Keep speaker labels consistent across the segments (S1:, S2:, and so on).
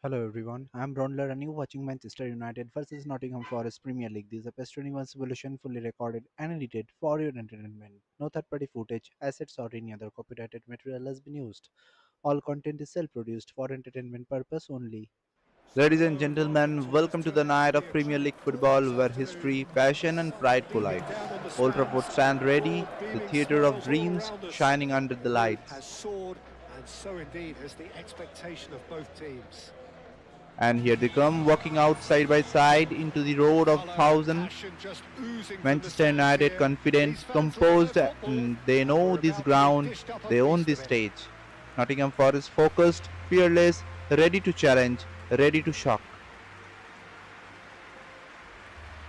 S1: Hello everyone, I'm Raundler and you're watching Manchester United versus Nottingham Forest Premier League. This is a PES 21 simulation fully recorded and edited for your entertainment. No third-party footage, assets or any other copyrighted material has been used. All content is self-produced for entertainment purpose only. Ladies and gentlemen, welcome to the night of Premier League football where history, passion and pride collide. Old Trafford stand ready, the theatre of dreams shining under the lights.
S2: Has soared, and so indeed has the expectation of both teams.
S1: And here they come, walking out side by side into the road of thousand.
S2: Passion just oozing from the
S1: Manchester
S2: stands
S1: United
S2: here.
S1: confident,
S2: These fans love
S1: composed,
S2: their football,
S1: they
S2: and
S1: know
S2: we're
S1: this
S2: about to be
S1: ground,
S2: dished up a
S1: they own
S2: piece
S1: this
S2: of it.
S1: stage. Nottingham Forest focused, fearless, ready to challenge, ready to shock.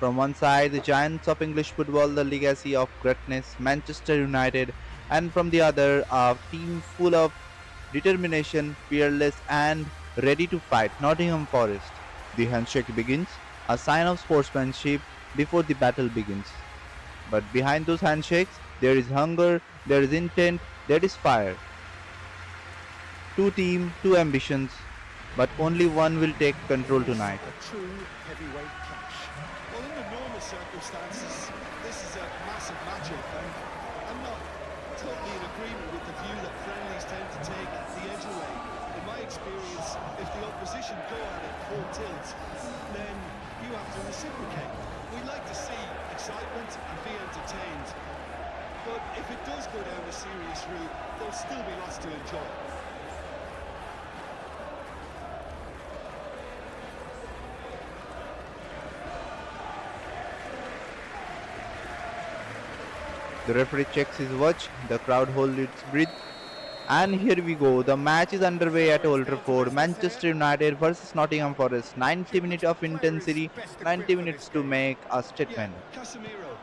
S1: From one side, the giants of English football, the legacy of greatness, Manchester United, and from the other, a team full of determination, fearless, and ready to fight, Nottingham Forest. The handshake begins, a sign of sportsmanship before the battle begins. But behind those handshakes, there is hunger, there is intent, there is fire. Two teams, two ambitions, but only one will take control tonight.
S2: A true heavyweight clash.
S3: Well, in the normal circumstances, this is a massive matchup, and I'm not totally in agreement with the view that friendlies tend to take the edge away. In my experience, if the opposition go at it full tilt, then you have to reciprocate. We like to see excitement and be entertained, but if it does go down the serious route, there'll still be lots to enjoy.
S1: The referee checks his watch, the crowd holds its breath, and here we go. The match is underway at Old Trafford. Manchester United versus Nottingham Forest. 90 minutes of intensity, 90 minutes to make a
S3: Yeah,
S1: statement.
S3: Casemiro.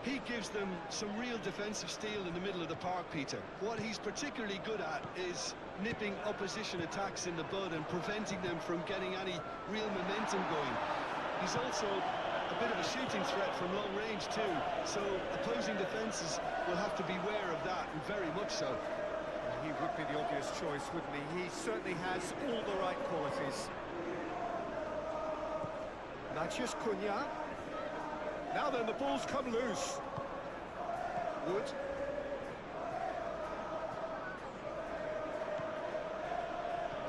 S3: He gives them some real defensive steel in the middle of the park, Peter. What he's particularly good at is nipping opposition attacks in the bud and preventing them from getting any real momentum going. He's also a bit of a shooting threat from long range too, so opposing defences will have to beware of that, and very much so.
S2: He would be the obvious choice, wouldn't he? He certainly has all the right qualities. Matheus Cunha. Now then, the ball's come loose. Wood.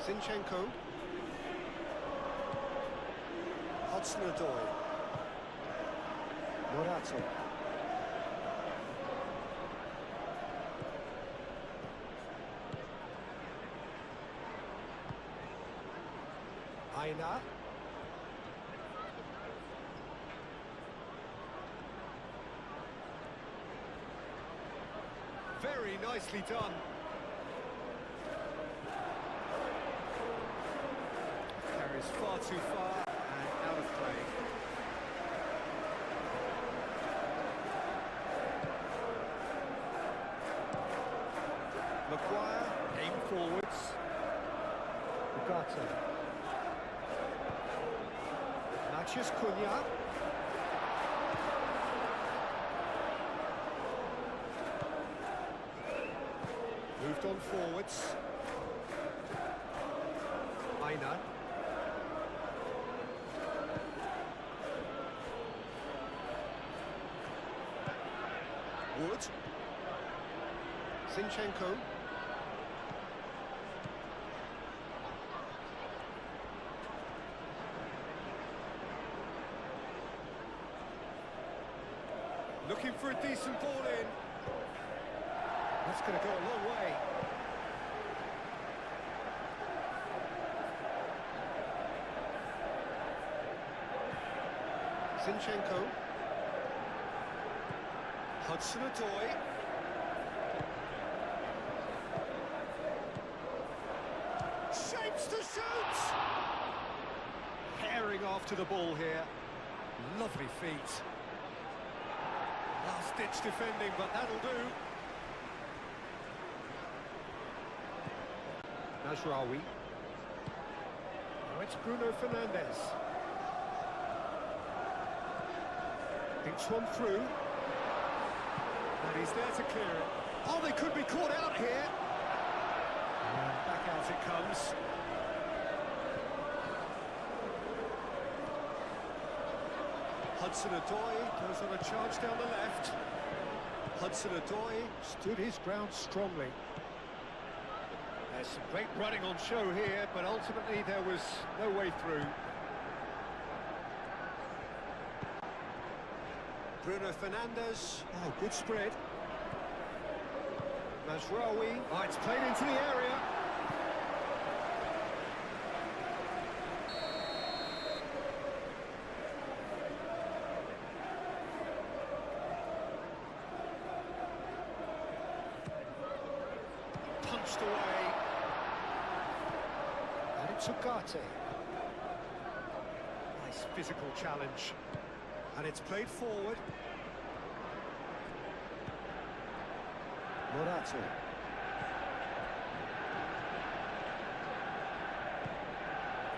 S2: Zinchenko. Hudson-Odoi. Morato. Aina. Very nicely done. Carries far too far and out of play. Maguire, aim forwards. Ugarte. Matheus Cunha. Moved on forwards. Aina. Wood. Zinchenko. Looking for a decent ball in. That's going to go a long way. Zinchenko. Hudson-Odoi. Shapes to shoot! Herring off to the ball here. Lovely feet. Last-ditch defending, but that'll do. Najraoui. Now it's Bruno Fernandes. Thinks one through. And he's there to clear it. Oh, they could be caught out here. And back out it comes. Hudson-Odoi goes on a charge down the left. Hudson-Odoi stood his ground strongly. There's some great running on show here, but ultimately there was no way through. Bruno Fernandes. Oh, good spread. Mazraoui. Oh, it's played into the area. Punched away. And it's Ugarte. Nice physical challenge. And it's played forward. Morata.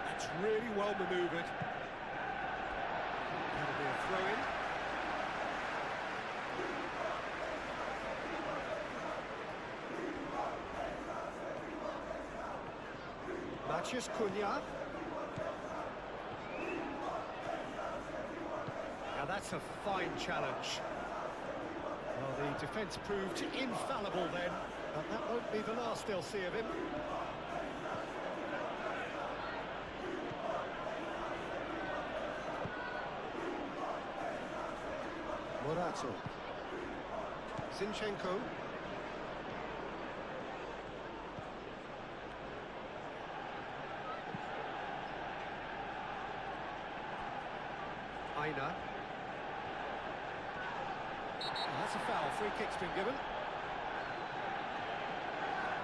S2: That's really well manoeuvred. That'll be a throw-in. Matheus Cunha. Now that's a fine challenge. Well, the defence proved infallible then, and that won't be the last they'll see of him. Morata. Zinchenko. Aina. That's a foul. Free kick's been given.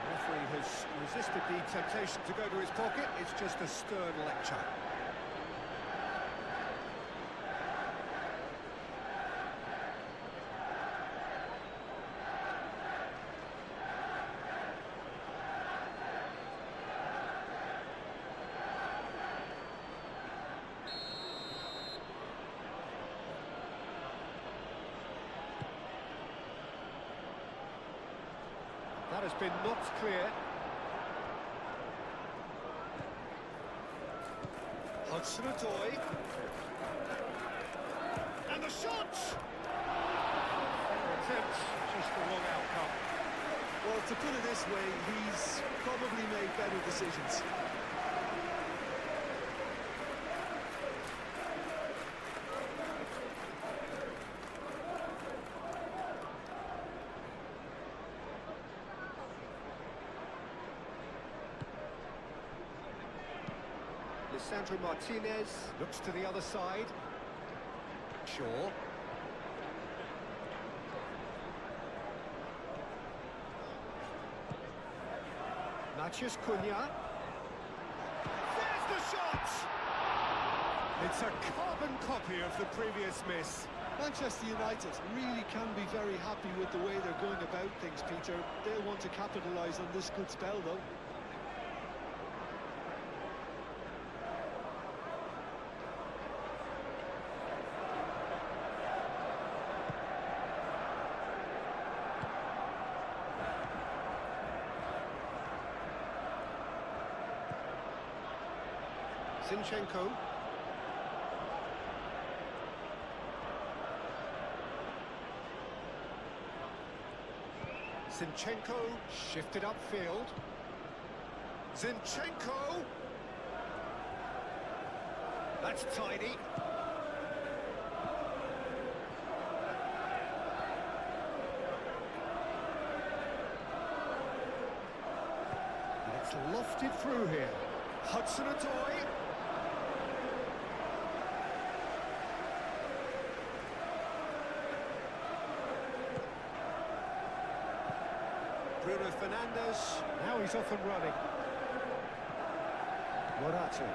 S2: The referee has resisted the temptation to go to his pocket. It's just a stern lecture. That has been knocked clear. Hudson-Odoi. And the shot! Attempt, just the wrong outcome.
S3: Well, to put it this way, he's probably made better decisions.
S2: Lisandro Martinez looks to the other side. Shaw. Matheus Cunha. There's the shot! It's a carbon copy of the previous miss.
S3: Manchester United really can be very happy with the way they're going about things, Peter. They'll want to capitalise on this good spell, though.
S2: Zinchenko. Zinchenko shifted upfield. Zinchenko! That's tidy. And it's lofted through here. Hudson-Odoi. Bruno Fernandes, now he's off and running. Morata.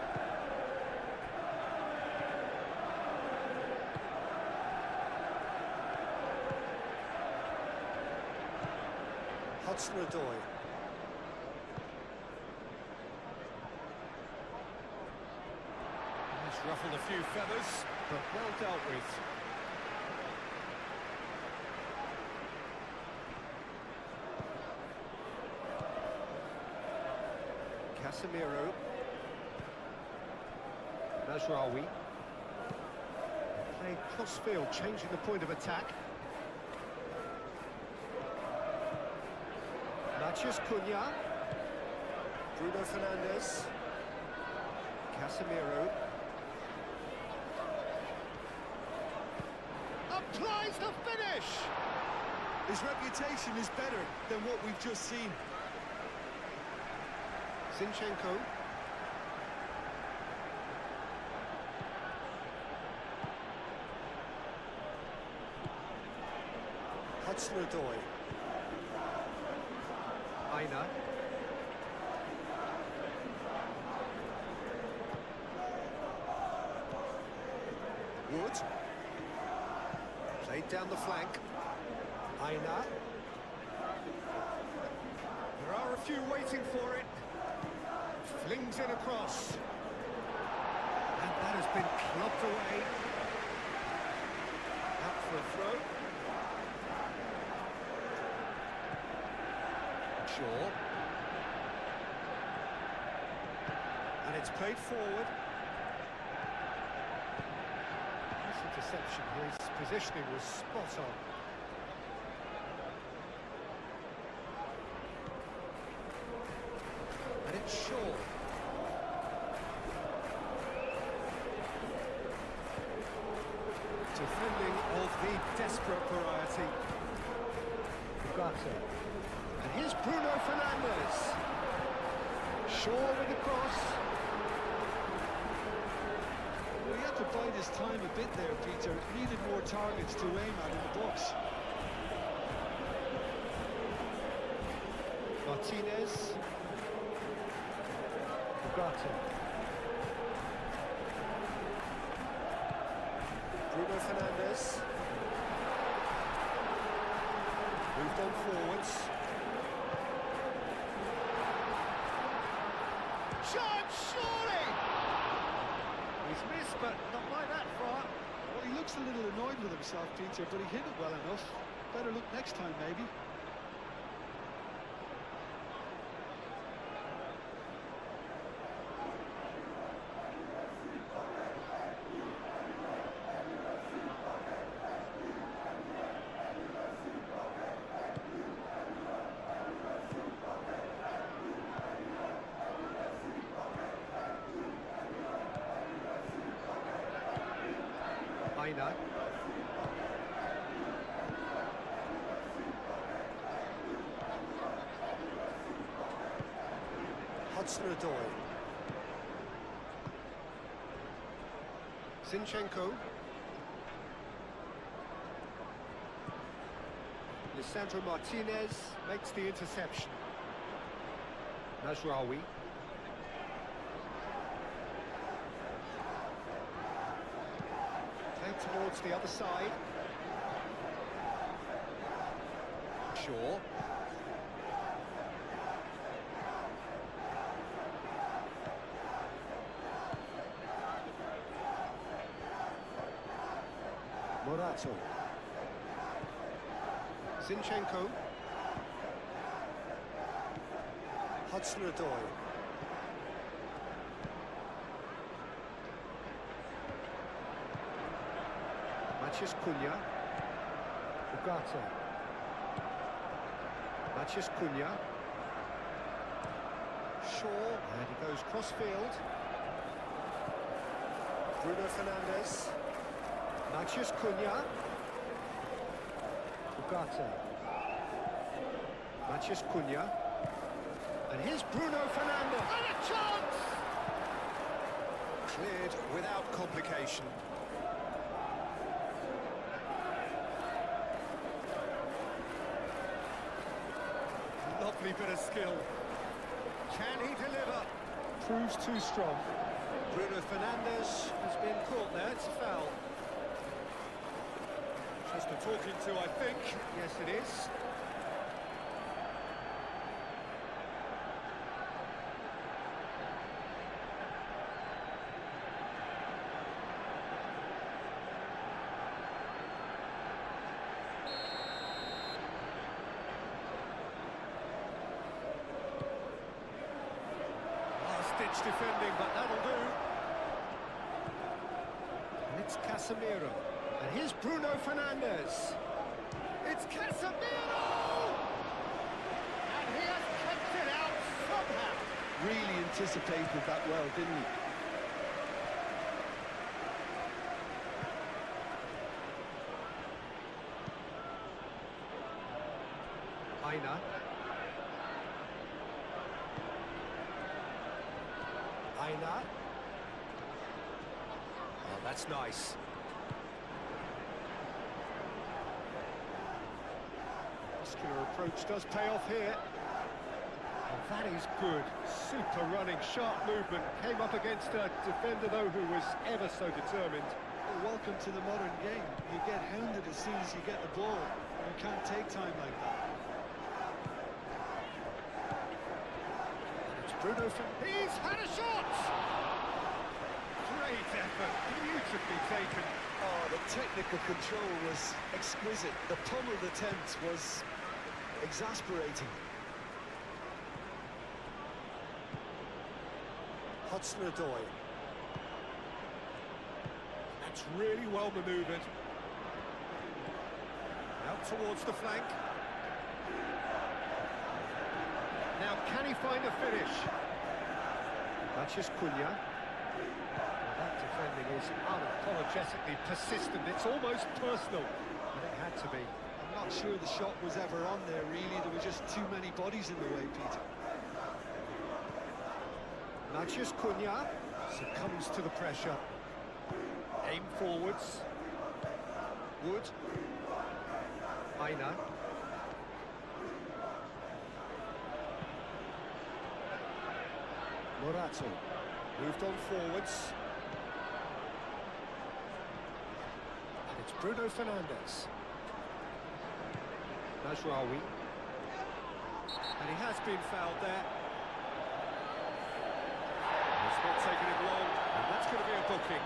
S2: Hudson-Odoi. He's ruffled a few feathers, but well dealt with. Casemiro. Mazraoui. Played cross-field, changing the point of attack. Matheus Cunha. Bruno Fernandes. Casemiro. Applies the finish!
S3: His reputation is better than what we've just seen.
S2: Zinchenko. Hudson-Odoi. Aina. Wood. Played down the flank. Aina. There are a few waiting for it. Flings in across. And that has been clubbed away. Out for a throw. Shaw. And it's played forward. This interception, his positioning was spot on. And it's Shaw. Defending of the desperate variety. Ugarte. And here's Bruno Fernandes. Shaw with the cross.
S3: Well, he had to bide his time a bit there, Peter. Needed more targets to aim at in the box.
S2: Martinez. Ugarte. Bruno Fernandes. Moved on forwards. Chance, surely! He's missed, but not by that far.
S3: Well, he looks a little annoyed with himself, Peter, but he hit it well enough. Better look next time, maybe.
S2: Aina. Hudson-Odoi. Zinchenko. Lisandro Martinez makes the interception. Nasraoui. Played towards the other side. Shaw. Morato. Zinchenko. Hudson-Odoi. Matheus Cunha. Ugarte. Matheus Cunha. Shaw, and he goes cross-field. Bruno Fernandes. Matheus Cunha. Ugarte. Matheus Cunha. And here's Bruno Fernandes. And a chance! Cleared without complication. Lovely bit of skill. Can he deliver? Proves too strong. Bruno Fernandes has been caught there. It's a foul. Just a talking to, I think. Yes, it is. Last-ditch defending, but that'll do. And It's Casemiro. And here's Bruno Fernandes. It's Casemiro! And he has kept it out somehow.
S3: Really anticipated that well, didn't he?
S2: Aina. Aina. Oh, that's nice. Muscular approach does pay off here. And that is good. Super running, sharp movement. Came up against a defender, though, who was ever so determined.
S3: Well, welcome to the modern game. You get hounded as soon as you get the ball. You can't take time like that.
S2: It's Bruno He's had a shot! Great effort, beautifully taken.
S3: Oh, the technical control was exquisite. The pummeled attempt was exasperating.
S2: Hudson-Odoi. That's really well manoeuvred. Out towards the flank. Now, can he find a finish? That's just Cunha. That defending is unapologetically persistent. It's almost personal. And it had to be.
S3: I'm not sure the shot was ever on there, really. There were just too many bodies in the way, Peter.
S2: Natchez Cunha succumbs to the pressure. Aim forwards. Wood. Aina. Morato. Moved on forwards. And it's Bruno Fernandes. Najraoui. And he has been fouled there. It's not taking him long, and that's going to be a booking.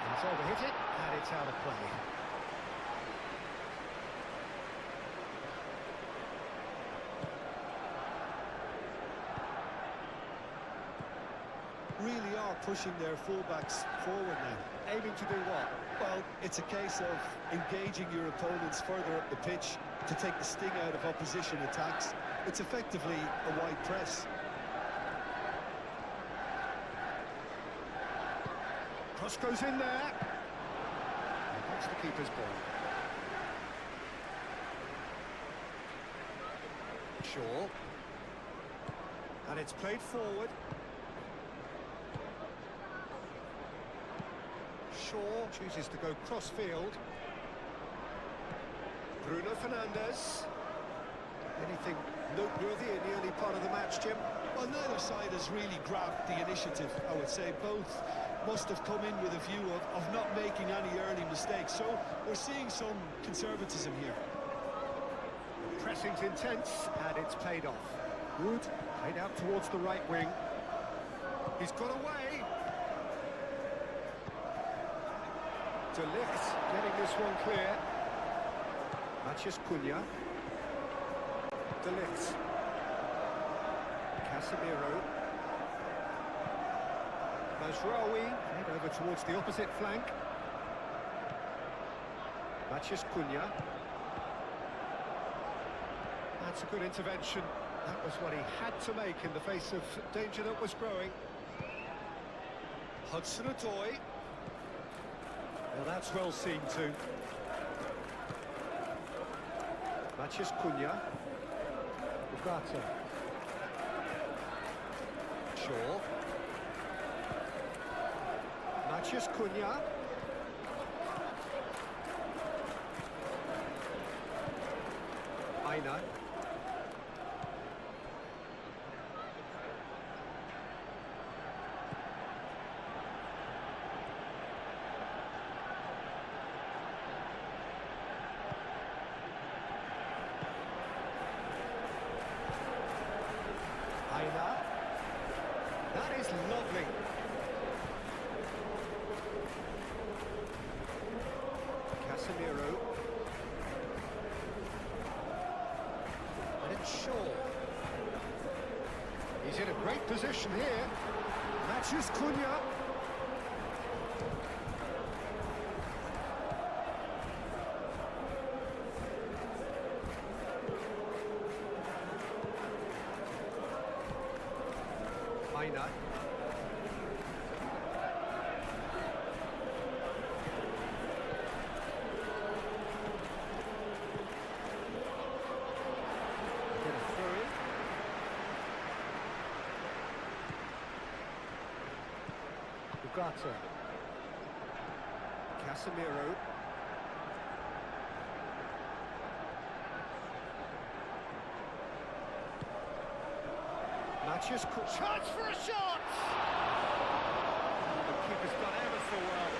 S2: He's overhit it, and it's out of play.
S3: Really are pushing their fullbacks forward now.
S2: Aiming to do what?
S3: Well, it's a case of engaging your opponents further up the pitch to take the sting out of opposition attacks. It's effectively a wide press.
S2: Cross goes in there. And that's the keeper's ball. Shaw. And it's played forward. Shaw chooses to go cross-field. Bruno Fernandes. Anything noteworthy in the early part of the match, Jim?
S3: Well, neither side has really grabbed the initiative, I would say. Both must have come in with a view of not making any early mistakes. So we're seeing some conservatism here.
S2: Pressing's intense, and it's paid off. Wood played out towards the right wing. He's got away. De Ligt getting this one clear. Natchez Cunha. De Ligt. Casemiro. Mazraoui head over towards the opposite flank. Natchez Cunha. That's a good intervention. That was what he had to make in the face of danger that was growing. Hudson-Odoi. Well, that's well seen too. Natchez Cunha. Ugarte. Shaw. Natchez Cunha. Aina. position here. Matches Cunha. Aina. Get a throw in. Ugarte. Casemiro. Matches chance for a shot! The keeper's done ever so well.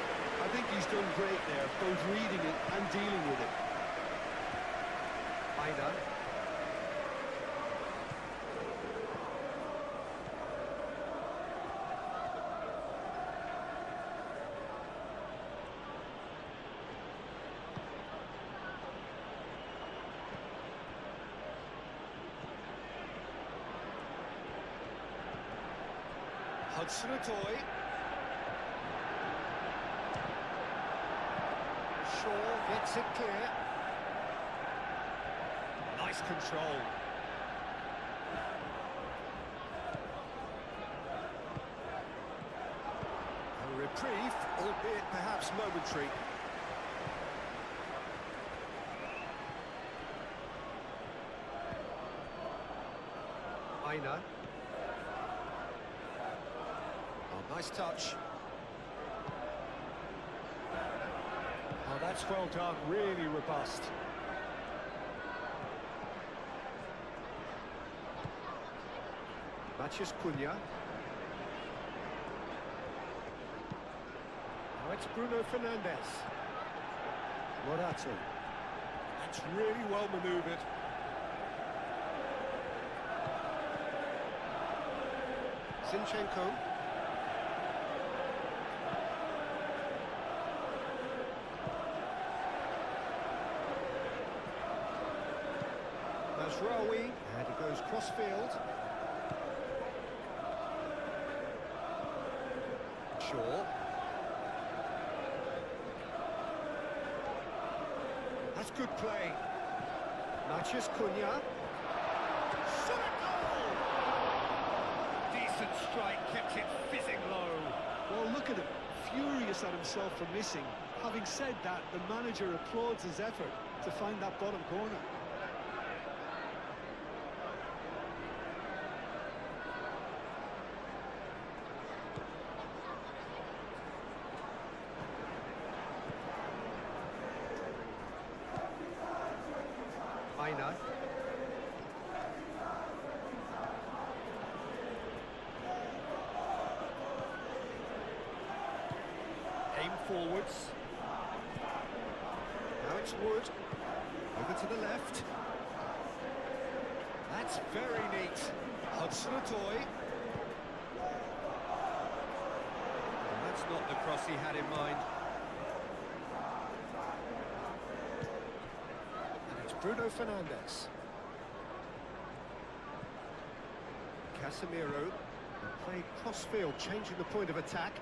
S3: I think he's done great there, both reading it and dealing with it.
S2: Aina. Hudson-Odoi. Shaw gets it clear. Nice control. A reprieve, albeit perhaps momentary. Aina. Oh, nice touch. Oh, that's well done, really robust. Matches Cunha. Now it's Bruno Fernandes. Morata. That's really well manoeuvred. Zinchenko. Rawi, and it goes cross-field. Shaw. That's good play. Matches Cunha. Shot a goal! Decent strike, kept it fizzing low.
S3: Well, look at him, furious at himself for missing. Having said that, the manager applauds his effort to find that bottom corner.
S2: Aina. Aim forwards. Now it's Wood. Over to the left. That's very neat. Hudson-Odoi. That's not the cross he had in mind. Bruno Fernandes. Casemiro. Played cross-field, changing the point of attack.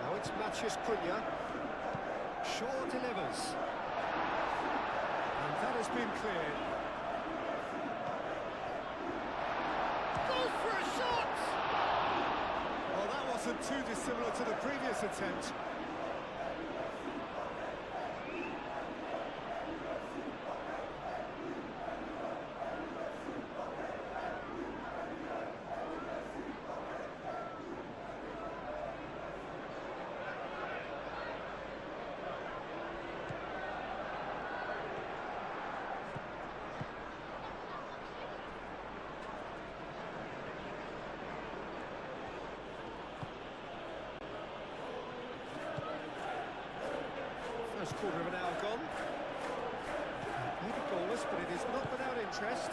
S2: Now it's Mathias Cunha. Shaw delivers. And that has been cleared. Goes for a shot! Well, that wasn't too dissimilar to the previous attempt. First quarter of an hour gone. Maybe goalless, but it is not without interest.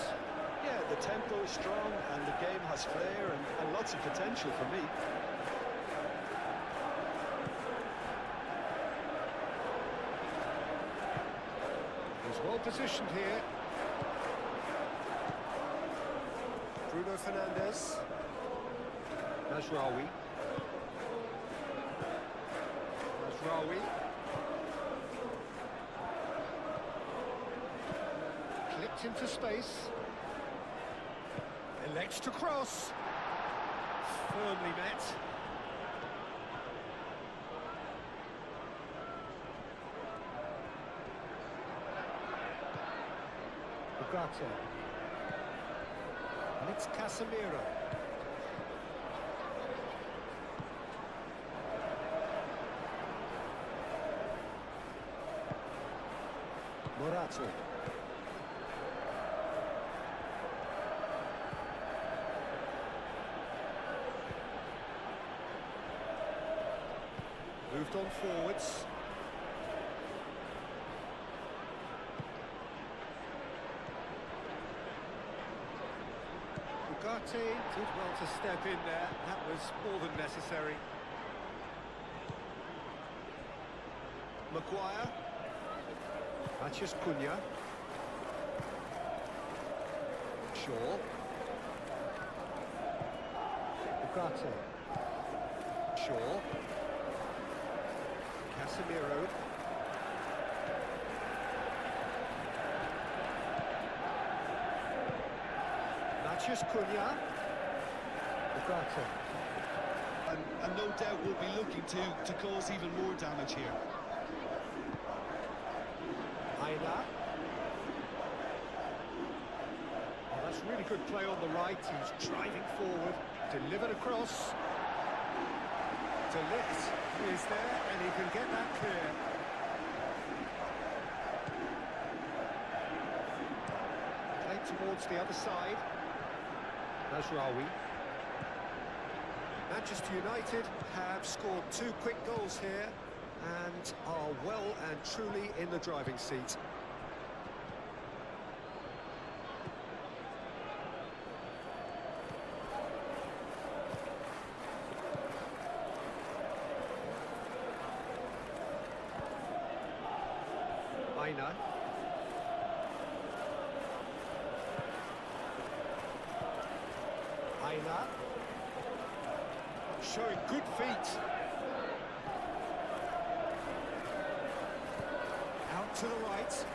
S3: Yeah, the tempo is strong and the game has flair and lots of potential for me.
S2: well positioned here. Bruno Fernandes. Mazraoui. Clipped into space. Elects to cross. Firmly met. Ugarte. And it's Casemiro. Morata. Moved on forwards. Ugarte did well to step in there. That was more than necessary. Maguire. Matheus Cunha. Shaw. Ugarte. Shaw. Casemiro. Matheus Cunha. Ugarte.
S3: And no doubt will be looking to cause even more damage here.
S2: Aina. Oh, that's really good play on the right. He's driving forward, delivered across. De Ligt is there, and he can get that clear. Play towards the other side. Mazraoui. Manchester United have scored 2 quick goals here and are well and truly in the driving seat. Aina. Aina. Showing good feet. Out to the right.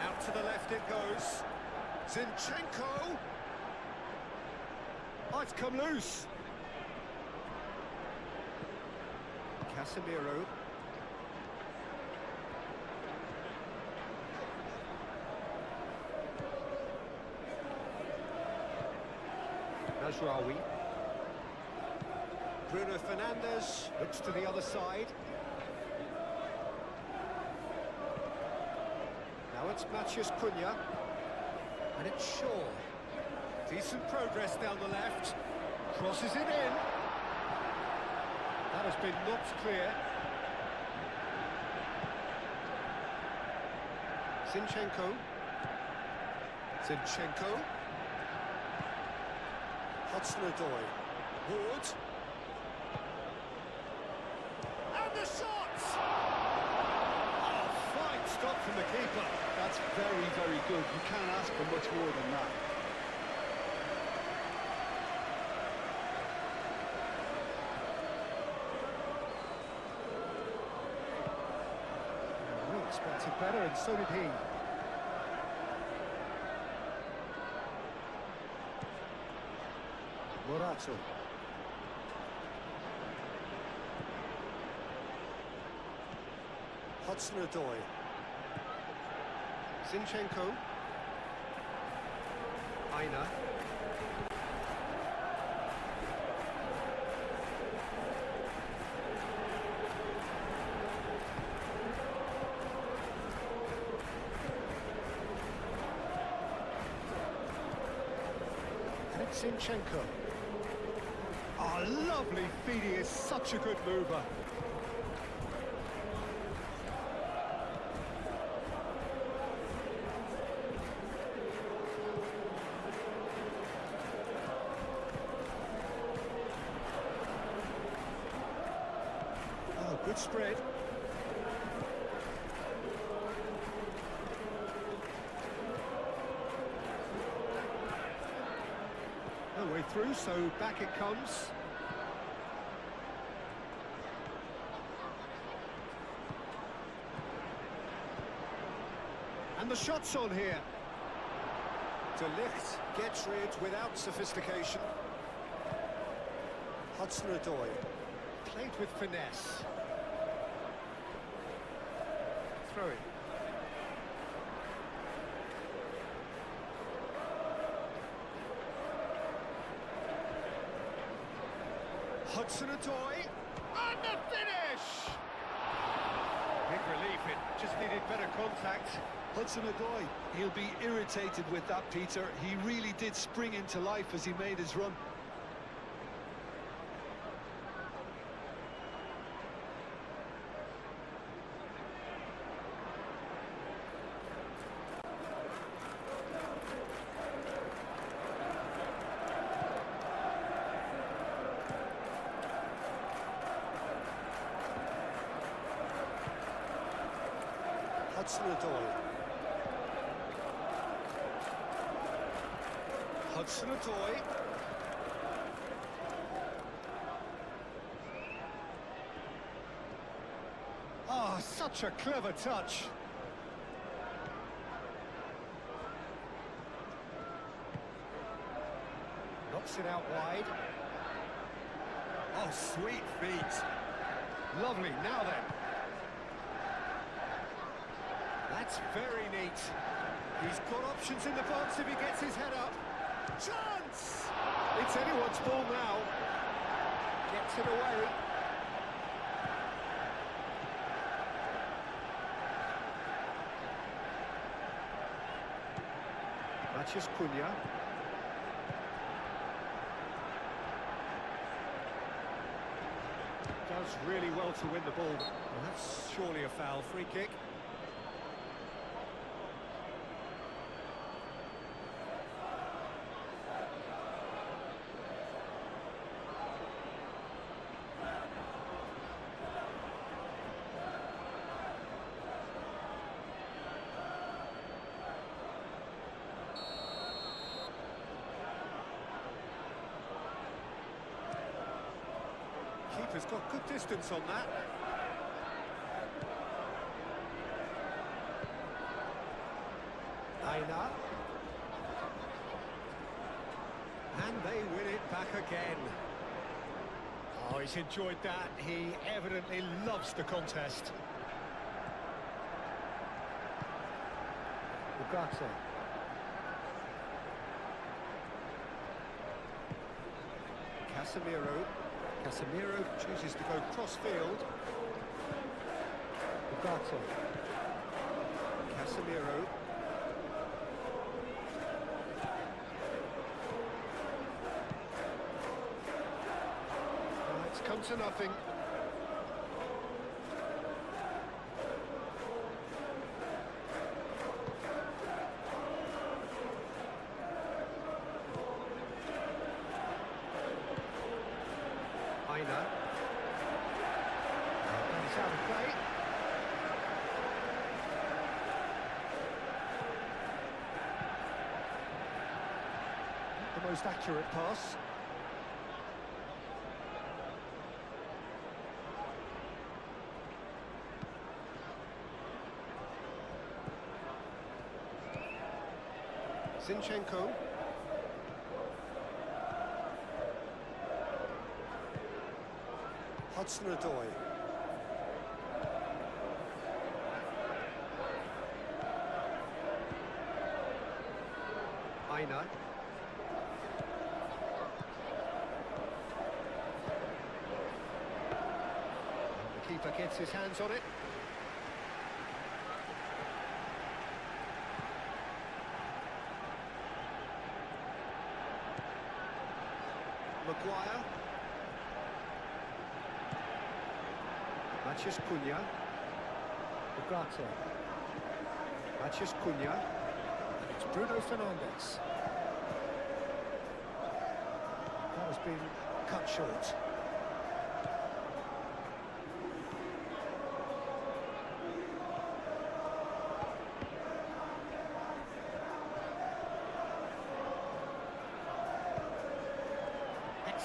S2: Out to the left it goes. Zinchenko. Oh, it's come loose. Casemiro. Mazraoui. Bruno Fernandes looks to the other side. Now it's Matheus Cunha. And it's Shaw. Decent progress down the left. Crosses it in. That has been knocked clear. Zinchenko. Hudson-Odoi. Ward. And the shot! Oh, fine stop from the keeper.
S3: That's very, very good. You can't ask for much more than that.
S2: We expected better, and so did he. Morata. Hudson-Odoi. Zinchenko. Aina. And it's Zinchenko. Oh, lovely feed. He is such a good mover. wide spread. No way through, so back it comes. And the shot's on here. De Ligt gets rid without sophistication. Hudson-Odoi played with finesse. Throw it. Hudson-Odoi, and the finish! Big relief, it just needed better contact.
S3: Hudson-Odoi, he'll be irritated with that, Peter. He really did spring into life as he made his run.
S2: Hudson-Odoi. Hudson-Odoi. Ah, such a clever touch. Knocks it out wide. Oh, sweet feet. Lovely, now then. That's very neat. He's got options in the box if he gets his head up. Chance! It's anyone's ball now. Gets it away. Mathias Cunha. Does really well to win the ball. Well, that's surely a foul. Free kick. Keeper's got good distance on that. Aina. And they win it back again. Oh, he's enjoyed that. He evidently loves the contest. Ugarte. Casemiro. Casemiro chooses to go cross-field. Ugarte. Casemiro. It's come to nothing. Aina. And it's out of play. Not the most accurate pass. Zinchenko. Hudson-Odoi. Aina. The keeper gets his hands on it. Maguire. Mathias Cunha. Ugarte. Mathias Cunha. And it's Bruno Fernandes. That has been cut short.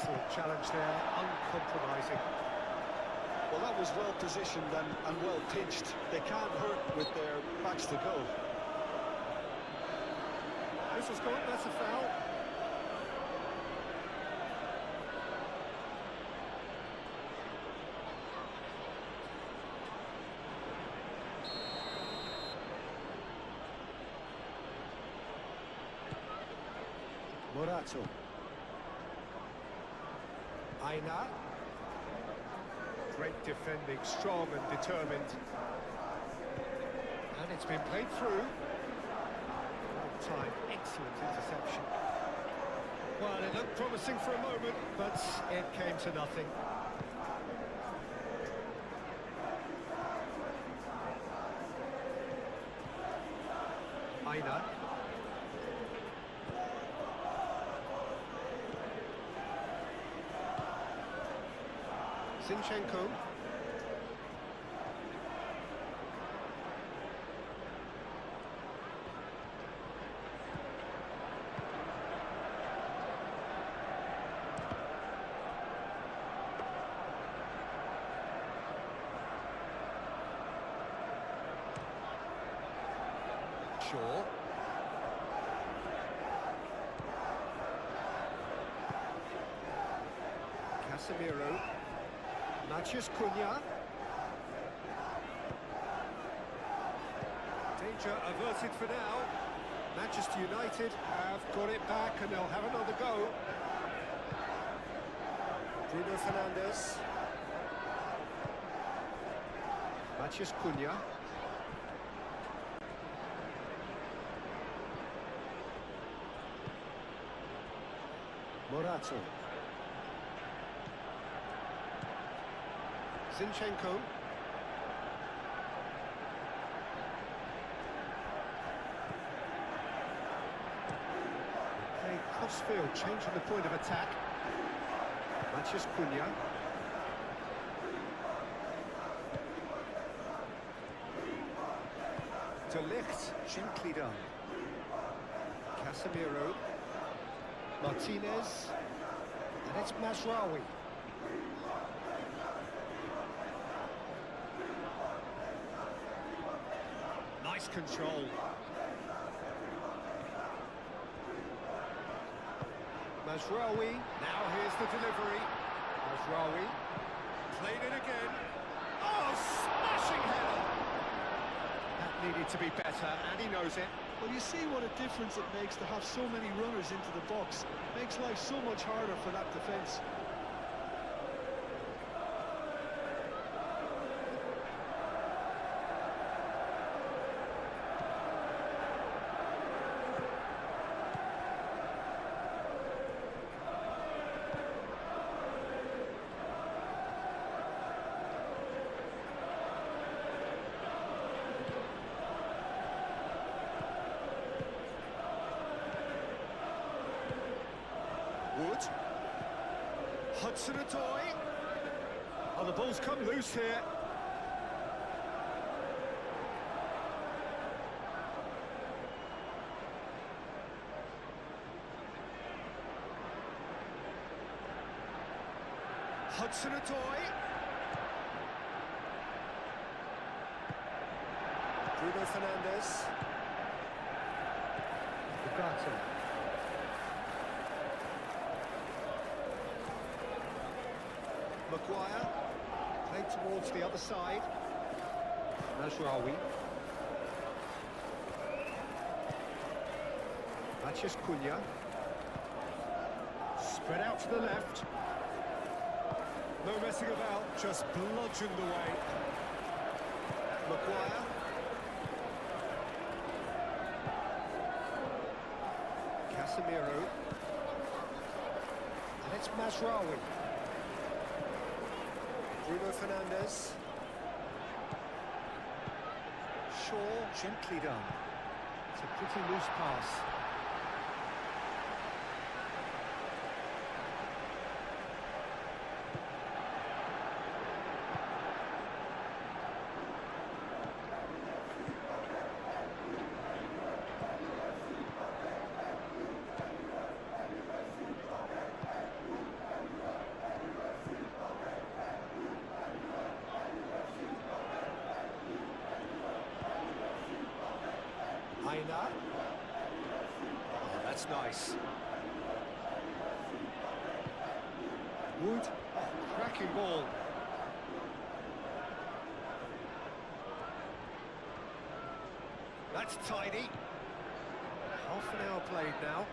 S2: Excellent challenge there, uncompromising.
S3: Well, that was well positioned and well pitched. They can't hurt with their backs to goal.
S2: Whistle's gone, that's a foul. Morato. Aina. Great defending, strong and determined. And it's been played through. Long time, excellent interception. Well, it looked promising for a moment, but it came to nothing. Aina. Zinchenko. Shaw. Casemiro. Matheus Cunha. Danger averted for now. Manchester United have got it back and they'll have another go. Bruno Fernandes. Matheus Cunha. Morato. Zinchenko. Playing crossfield, changing the point of attack. Matheus Cunha. De Ligt, gently done. Casemiro. Martinez. And it's Mazraoui. Nice control. Mazraoui, now here's the delivery. Mazraoui, played it again. Oh, smashing header! That needed to be better, and he knows it.
S3: Well, you see what a difference it makes to have so many runners into the box. Makes life so much harder for that defence.
S2: Wood. Hudson-Odoi. Oh, the ball's come loose here. Hudson-Odoi. Bruno Fernandes. Ugarte. Maguire, played towards the other side. Mazraoui. Matheus Cunha. Spread out to the left. No messing about, just bludgeoned away. Maguire. Casemiro. And it's Mazraoui. Bruno Fernandes. Shaw, gently done. It's a pretty loose pass. Aina. Oh, that's nice. Wood. Oh, cracking ball. That's tidy. Half an hour played now.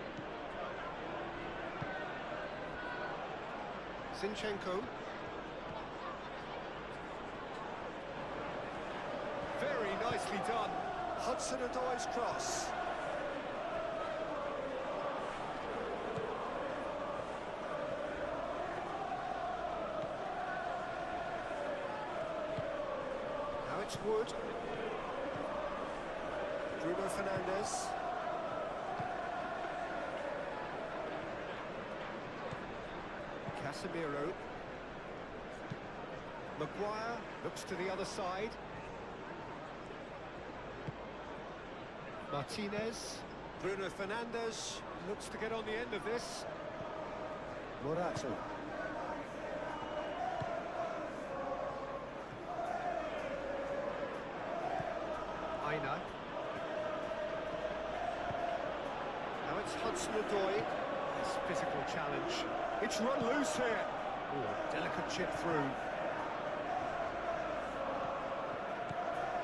S2: Zinchenko. Very nicely done. Hudson-Odoi's cross. Now it's Wood. Bruno Fernandes. Casemiro. Maguire looks to the other side. Martinez. Bruno Fernandes looks to get on the end of this. Morata. Aina. Now it's Hudson-Odoi. Nice physical challenge. It's run loose here. Oh, delicate chip through.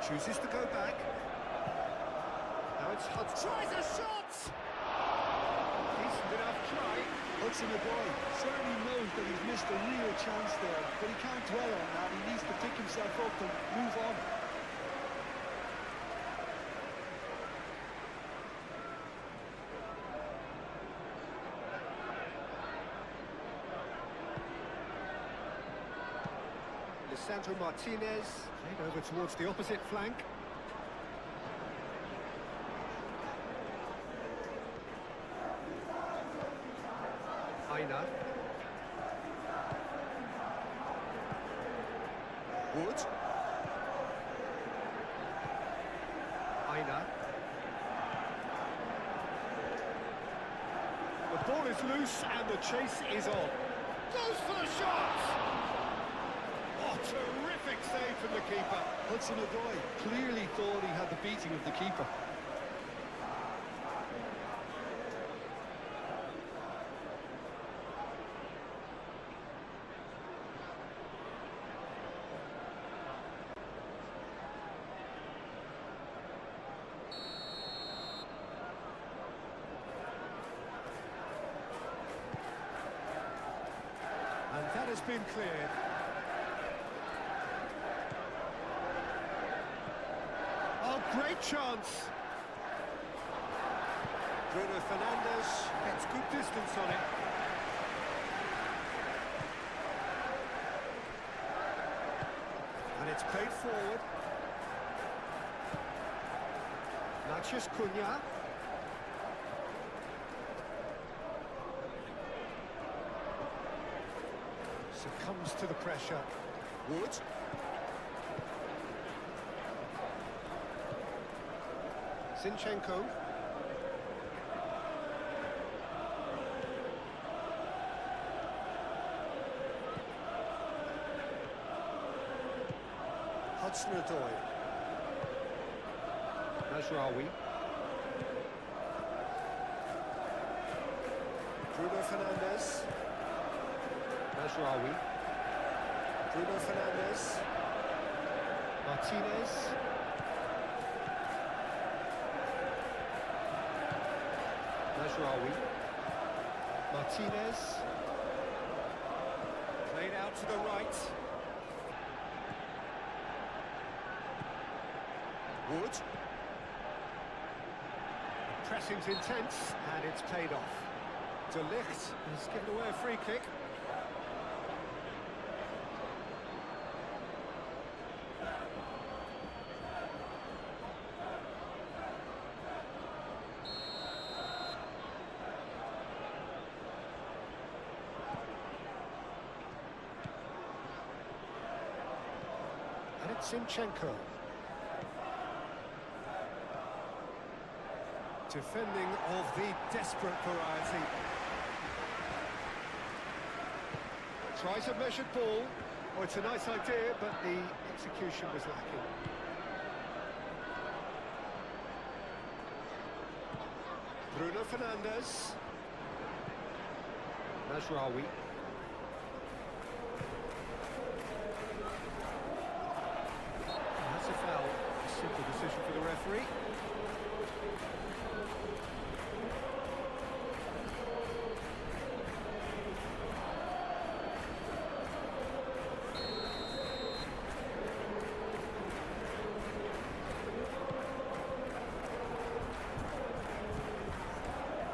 S2: Chooses to go back. Now it's Hudson. Tries a shot! Decent enough try.
S3: Hudson-Odoi certainly knows that he's missed a real chance there, but he can't dwell on that. He needs to pick himself up and move on.
S2: Lisandro Martinez played over towards the opposite flank. Aina. Wood. Aina. The ball is loose and the chase is on. Goes for the shot! Oh, terrific save from the keeper.
S3: Hudson-Odoi clearly thought he had the beating of the keeper.
S2: And that has been cleared. Oh, great chance! Bruno Fernandes gets good distance on it. And it's played forward. Matheus Cunha. Succumbs to the pressure. Wood. Zinchenko. Hudson-Odoi. Mazraoui. Bruno Fernandes. Mazraoui. Bruno Fernandes. Martinez. Mazraoui. Martinez. Played out to the right. Wood. Pressing's intense, and it's paid off. De Ligt has given away a free kick. And it's Zinchenko. Defending of the desperate variety. Tries a measured ball. Oh, it's a nice idea, but the execution was lacking. Bruno Fernandes. Mazraoui. That's a foul. A simple decision for the referee.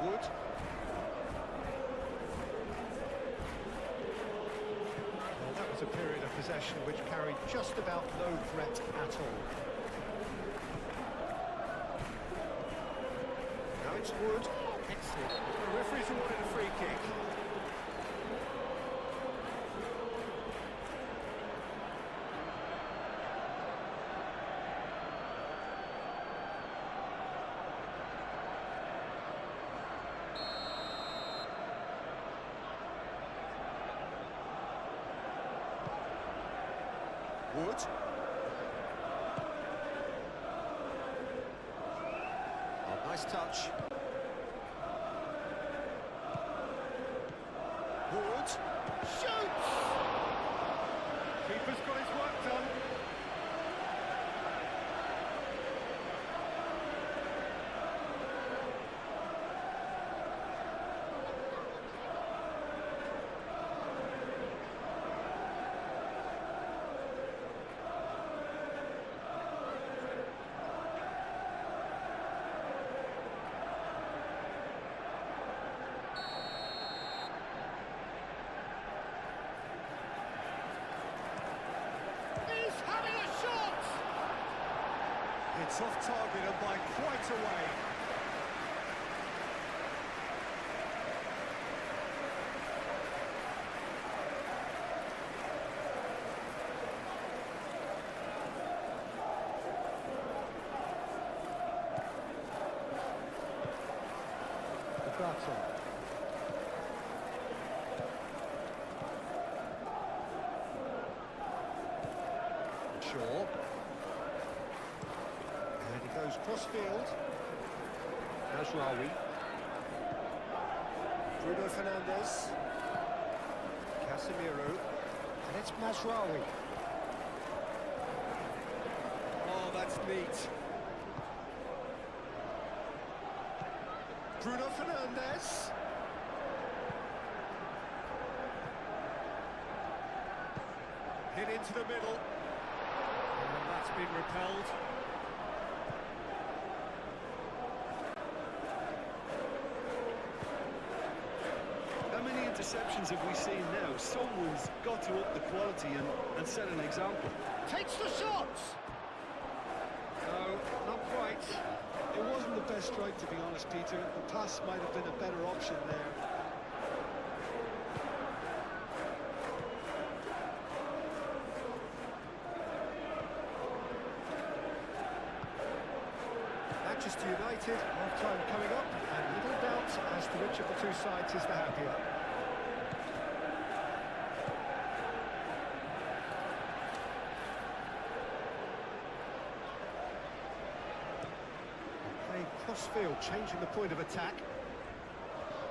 S2: Wood. Well, that was a period of possession which carried just about no threat at all. Now it's Wood. Excellent. The referee's awarded a free kick. Wood. Oh, nice touch. Wood. Shoots! Keeper's got his work done. He's having a shot! It's off target and by quite a way. Bugato. Shaw. And he goes cross-field. Mazraoui. Bruno Fernandes. Casemiro. And it's Mazraoui. Oh, that's neat. Bruno Fernandes. Hit into the middle. And that's been repelled.
S3: How many interceptions have we seen now? Someone's got to up the quality and set an example.
S2: Takes the shot! No, not quite.
S3: It wasn't the best strike, to be honest, Peter. The pass might have been a better option there.
S2: Manchester United, half-time coming up, and little doubt as to which of the two sides is the happier. Playing cross-field, changing the point of attack.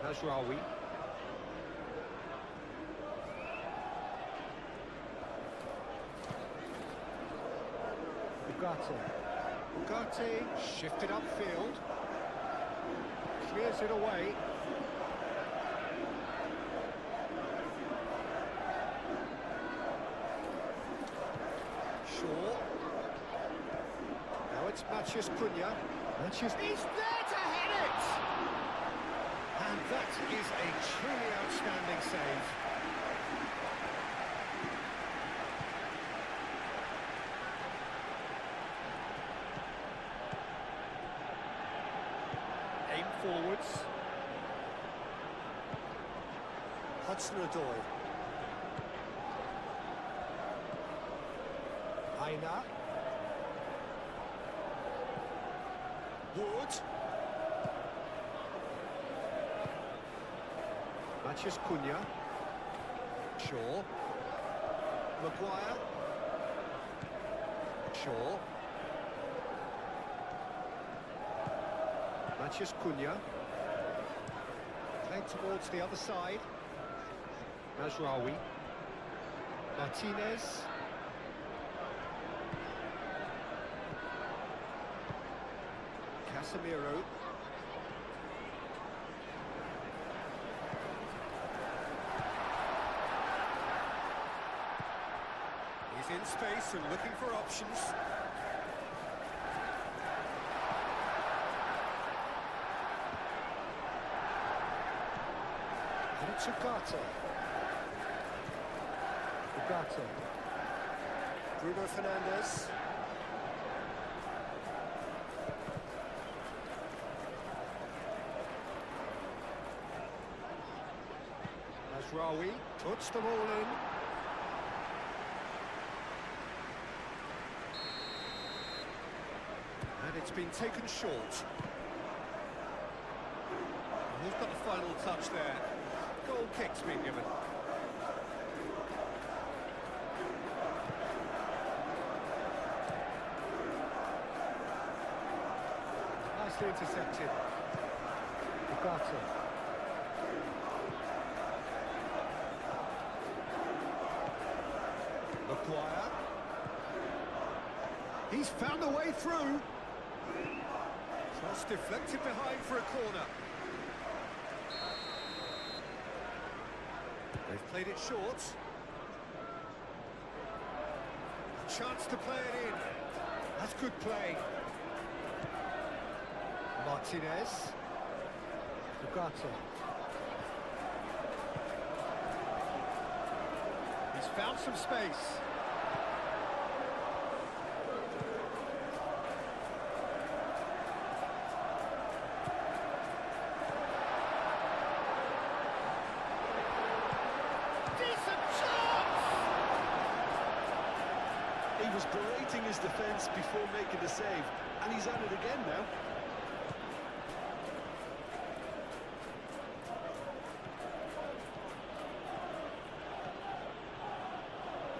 S2: Mazraoui. Bugato. Bugatti shifted upfield, clears it away. Shaw. Now it's Matheus Cunha. He's there to hit it! And that is a truly outstanding save. Aim forwards. Hudson-Odoi. Aina. Wood. Matheus Cunha. Shaw. Maguire. Shaw. Matheus Cunha. Played towards the other side. Mazraoui. Martinez. Casemiro. He's in space and looking for options. And it's Ugarte. Bruno Fernandes. Mazraoui puts them all in. And it's been taken short. Who's got the final touch there? Goal kick's been given. Nicely intercepted. Ugarte. Maguire. He's found a way through. Cross deflected behind for a corner. They've played it short. A chance to play it in. That's good play. Martinez. Ugarte. He's found some space.
S3: He was berating his defence before making the save, and he's at it again now.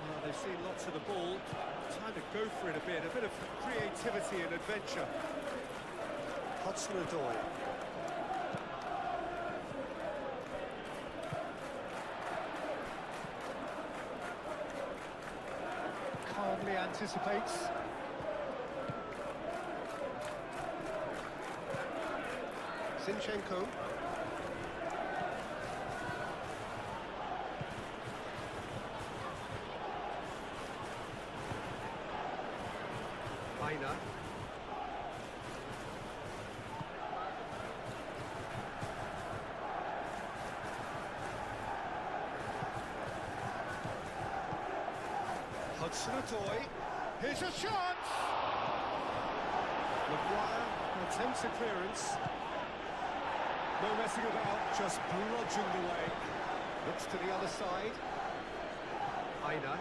S2: Well, they've seen lots of the ball. Time to go for it a bit of creativity and adventure. Hudson-Odoi. Calmly anticipates. Zinchenko. Maina. Hudson-Odoi. Here's a shot! Maguire attempts a clearance. No messing about, just bludgeoned away. Looks to the other side. Aina.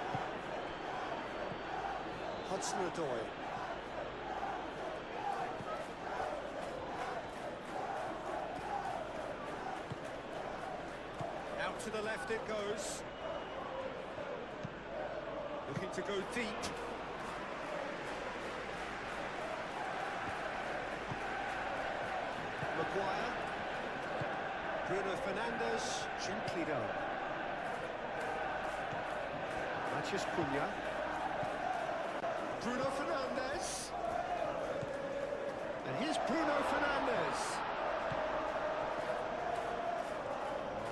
S2: Hudson-Odoi. Out to the left it goes. Looking to go deep. Maguire. Bruno Fernandes, gently done. Matheus Cunha. Bruno Fernandes. And here's Bruno Fernandes.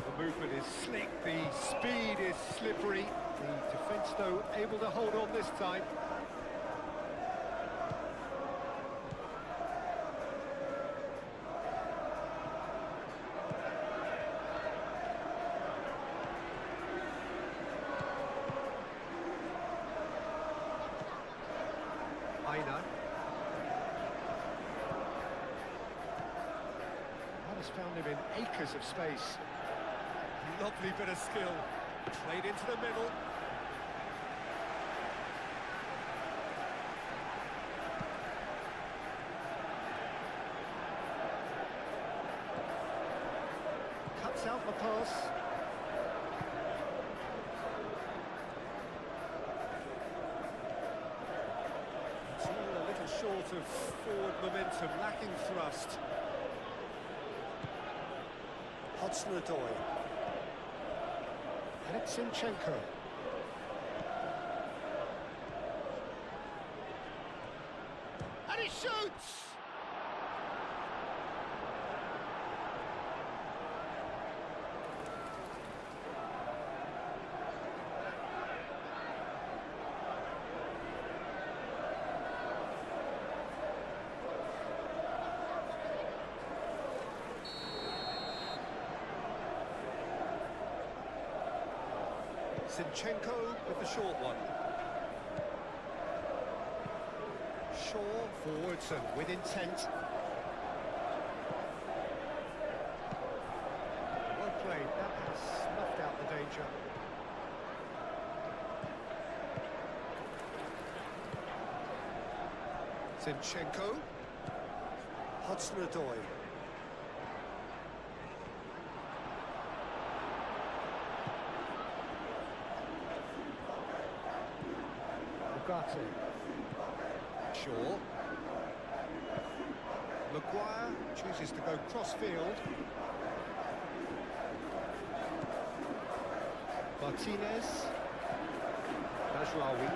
S2: The movement is slick, the speed is slippery. The defence, though, able to hold on this time. Aina. That has found him in acres of space. Lovely bit of skill. Played into the middle. Cuts out the pass. It's all a little short of forward momentum, lacking thrust. Hudson-Odoi. And it's Zinchenko. And he shoots! Zinchenko with the short one. Shaw forwards and with intent. Well played, that has snuffed out the danger. Zinchenko. Hudson-Odoi. Shaw. Maguire chooses to go cross-field. Martinez. Majraoui.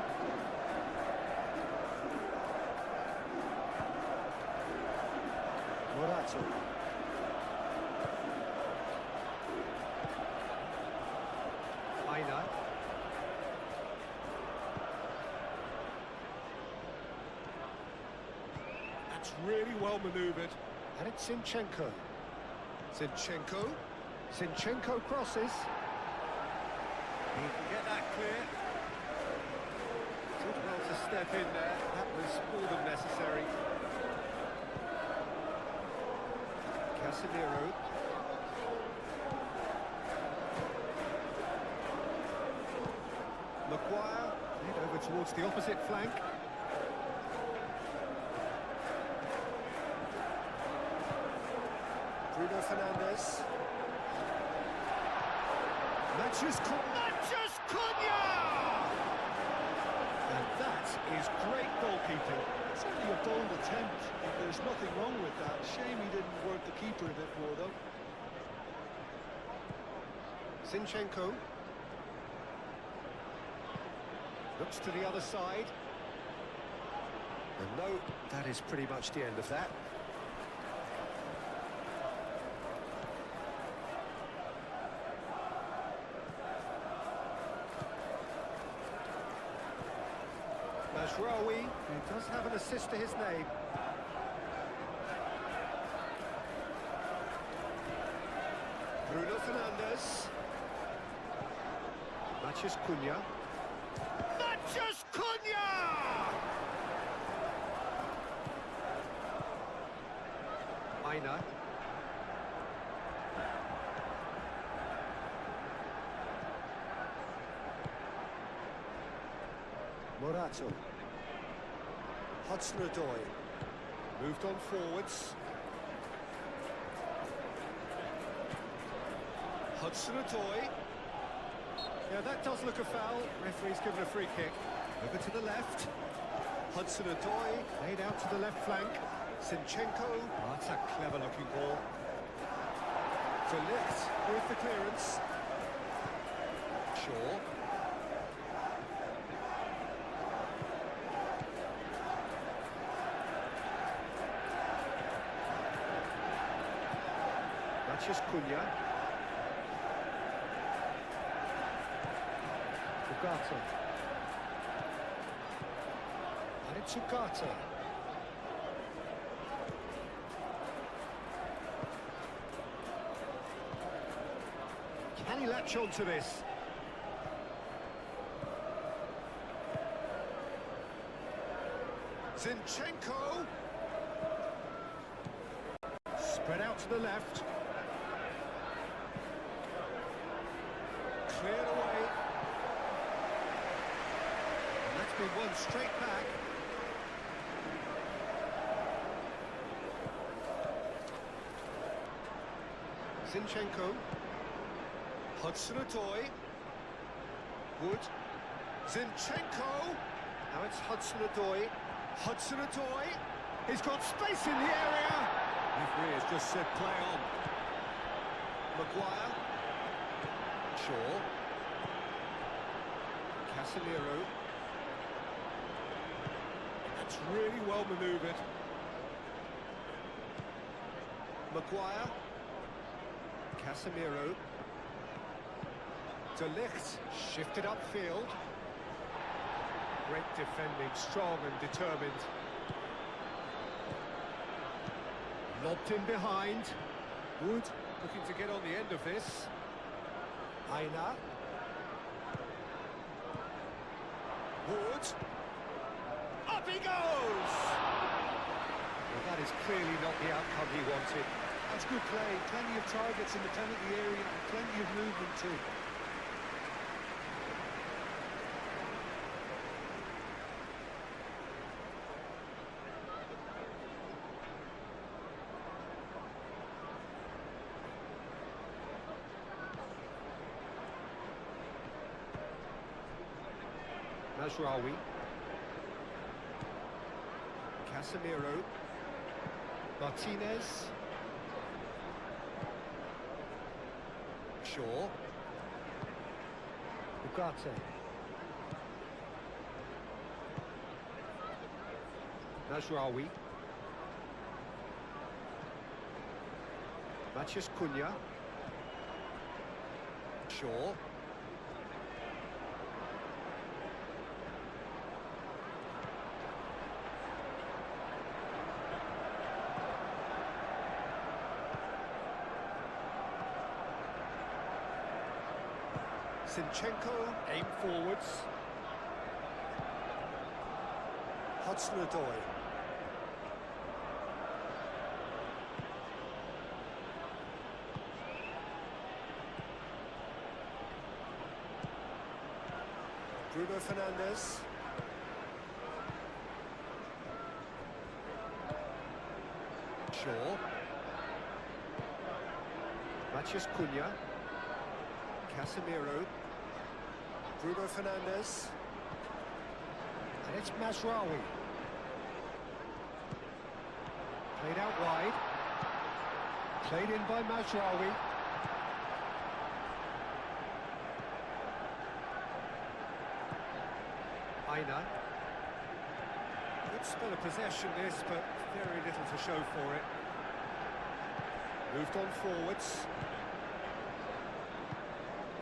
S2: Morata. Aina. That's really well manoeuvred. And it's Zinchenko. Zinchenko. Zinchenko crosses. He can get that clear. Did well to step in there. That was more than necessary. Casemiro. Maguire. Head over towards the opposite flank. Bruno Fernandes. Matches Cunha! And that is great goalkeeping.
S3: It's only a bold attempt, and there's nothing wrong with that. Shame he didn't work the keeper a bit more, though.
S2: Zinchenko. Looks to the other side. And no, that is pretty much the end of that. Majraoui, who does have an assist to his name. Bruno Fernandes. Matches Cunha. Matches Cunha! Aina. Morata. Hudson-Odoi. Moved on forwards. Hudson-Odoi. Yeah, that does look a foul. Referee's given a free kick. Over to the left. Hudson-Odoi laid out to the left flank. Zinchenko. Oh, that's a clever-looking ball. De Ligt with the clearance. Shaw. Matches Cunha. Ugarte. And it's Ugarte. Can he latch on to this? Zinchenko. Spread out to the left. Cleared away. And that's been won straight back. Zinchenko. Hudson-Odoi. Wood. Zinchenko. Now it's Hudson-Odoi. Hudson-Odoi. He's got space in the area. Referee has just said play on. Maguire. Shaw. Casemiro. That's really well manoeuvred. Maguire. Casemiro. De Ligt. Shifted upfield. Great defending, strong and determined. Lobbed in behind. Wood looking to get on the end of this. Aina. Wood. Up he goes! Well, that is clearly not the outcome he wanted.
S3: That's good play. Plenty of targets in the penalty area and plenty of movement too.
S2: Mazraoui. Casemiro. Martinez. Shaw. Ugarte. Mazraoui. Matheus Cunha. Shaw. Zinchenko, aim forwards. Hudson-Odoi. Bruno Fernandes. Shaw. Matheus Cunha. Casemiro. Bruno Fernandes. And it's Mazraoui. Played out wide. Played in by Mazraoui. Aina. Good spell of possession this, but very little to show for it. Moved on forwards.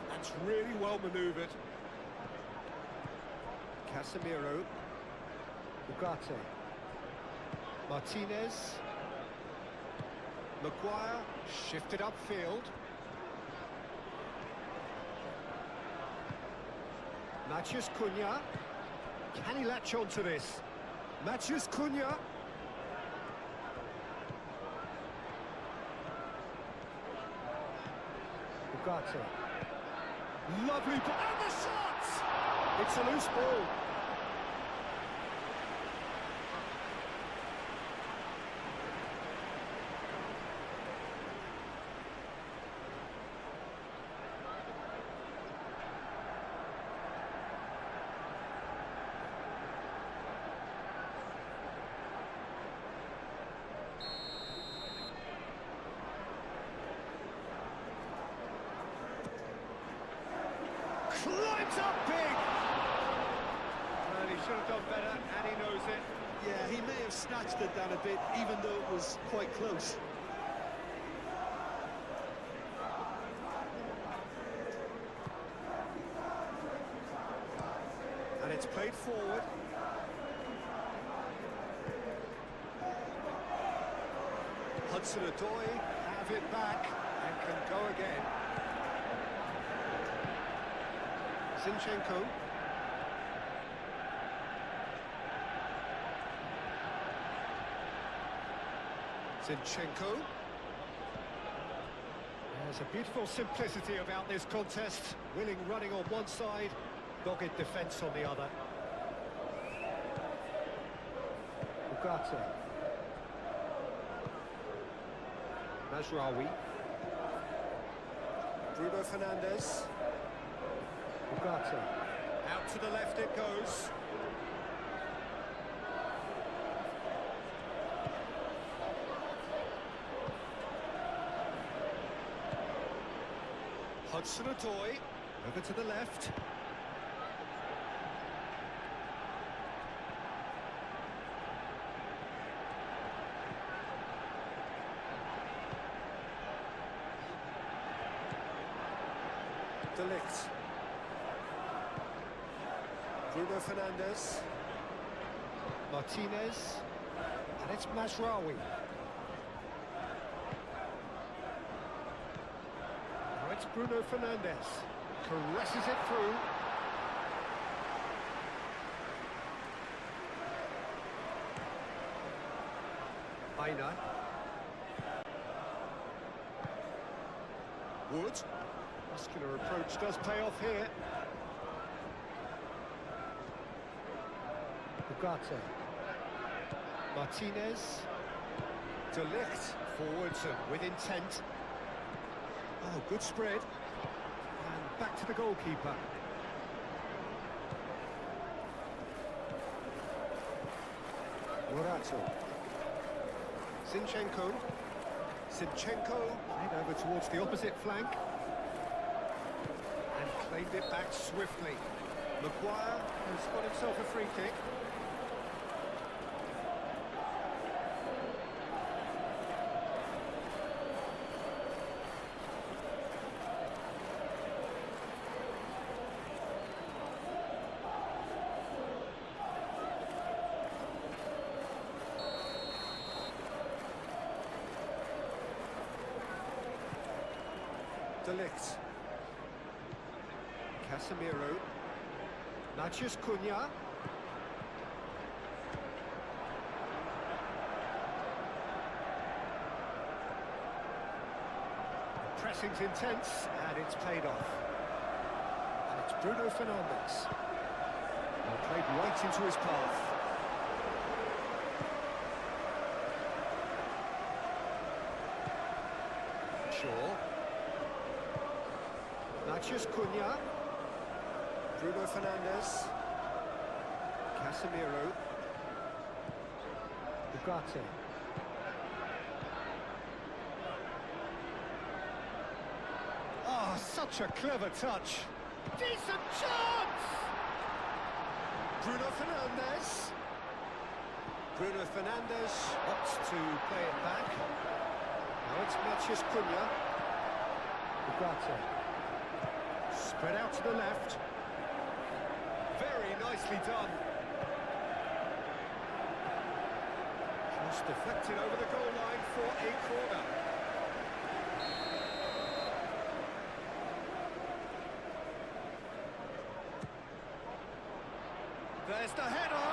S2: That's really well manoeuvred. Casemiro. Ugarte. Martinez. Maguire. Shifted upfield. Matheus Cunha. Can he latch on to this? Matheus Cunha. Ugarte. Lovely ball. And the shot! It's a loose ball. Climbs up big! Well, he should have done better, and he knows it.
S3: Yeah, he may have snatched it down a bit, even though it was quite close.
S2: And it's played forward. Hudson-Odoi have it back and can go again. Zinchenko. Zinchenko. There's a beautiful simplicity about this contest. Willing running on one side, dogged defence on the other. Ugarte. Mazraoui. Bruno Fernandes. Ugarte. Out to the left it goes. Hudson-Odoi, over to the left. De Ligt. Bruno Fernandes. Martinez. And it's Mazraoui. Now it's Bruno Fernandes. Caresses it through. Aina. Wood. Muscular approach does pay off here. Ugarte. Martinez. De Ligt. Forwards and with intent. Oh, good spread. And back to the goalkeeper. Morato. Zinchenko. Played over towards the opposite flank. And claimed it back swiftly. Maguire has got himself a free kick. De Ligt. Casemiro. Natchez Cunha. Pressing's intense, and it's paid off. And it's Bruno Fernandes. Well, played right into his path. Shaw. Natchez Cunha. Bruno Fernandes. Casemiro. Ugarte. Oh, such a clever touch. Decent chance! Bruno Fernandes. Bruno Fernandes opts to play it back. Now it's Natchez Cunha. Ugarte. Spread out to the left. Very nicely done. Just deflected over the goal line for a corner. There's the header.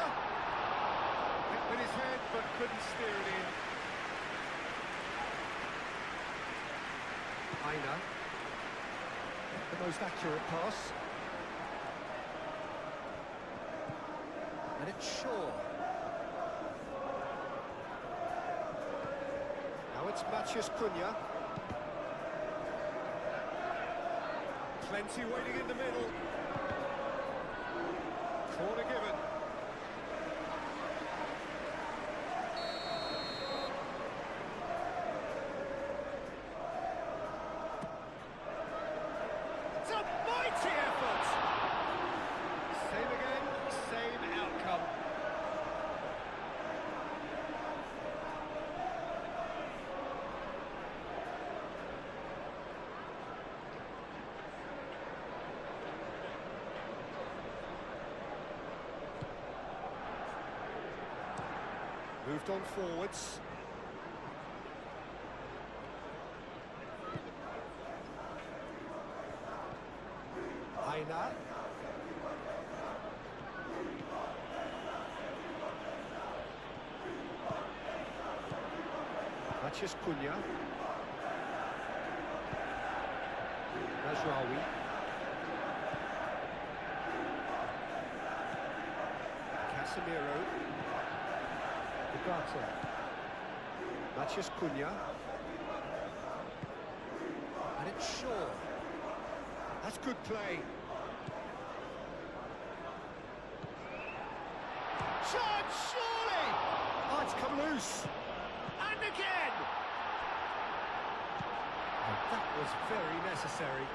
S2: Hit with his head, but couldn't steer it in. Aina. The most accurate pass. And it's Shaw. Now it's Natchez Cunha. Plenty waiting in the middle. Corner given. It's a mighty effort! Same again, same outcome. Moved on forwards. Aina. Natchez Cunha. Mazraoui. Casemiro. Ugarte. Natchez Cunha. And it's Shaw. That's good play. Chance, surely! Oh, it's come loose. And again! And that was very necessary.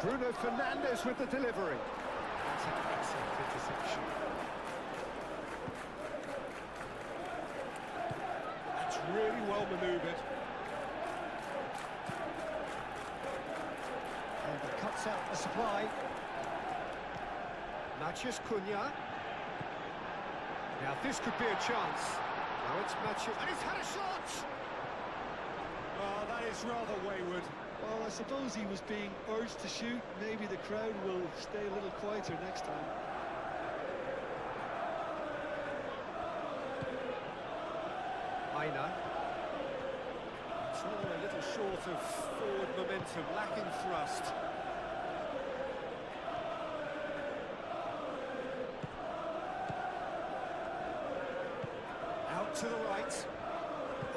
S2: Bruno Fernandes with the delivery. That's an excellent interception. That's really well manoeuvred. And he cuts out the supply. Mathias Cunha. Now this could be a chance. Now it's Mathias, and he's had a shot! Oh, that is rather wayward.
S3: Well, I suppose he was being urged to shoot. Maybe the crowd will stay a little quieter next time.
S2: Aina. It's rather a little short of forward momentum, lacking thrust. Out to the right.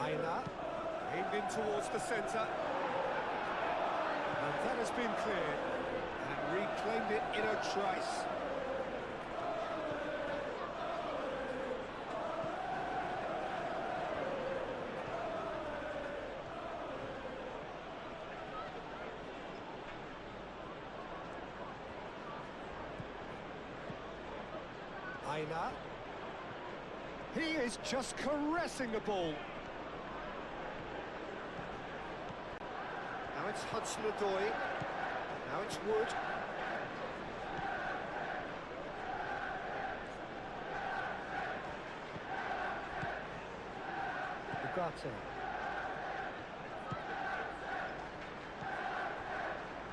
S2: Aina. Aimed in towards the centre. And that has been cleared. And reclaimed it in a trice. Aina. He is just caressing the ball. Now it's Hudson-Odoi. Now it's Wood. Ugarte.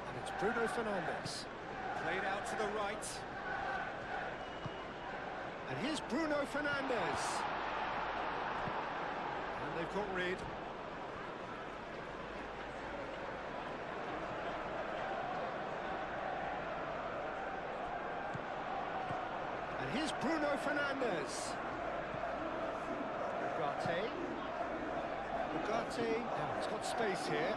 S2: And it's Bruno Fernandes. Played out to the right. And here's Bruno Fernandes. And they've got rid. And here's Bruno Fernandes. Ugarte. Ugarte. Now he's got space here.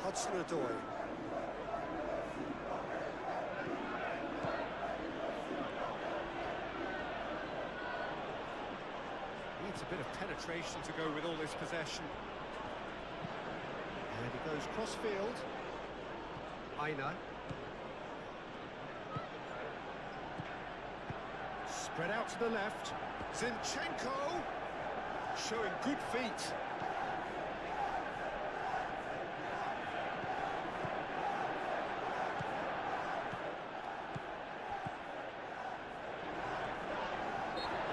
S2: Hudson-Odoi. Needs a bit of penetration to go with all this possession. And he goes cross-field. Aina. Spread out to the left. Zinchenko. Showing good feet.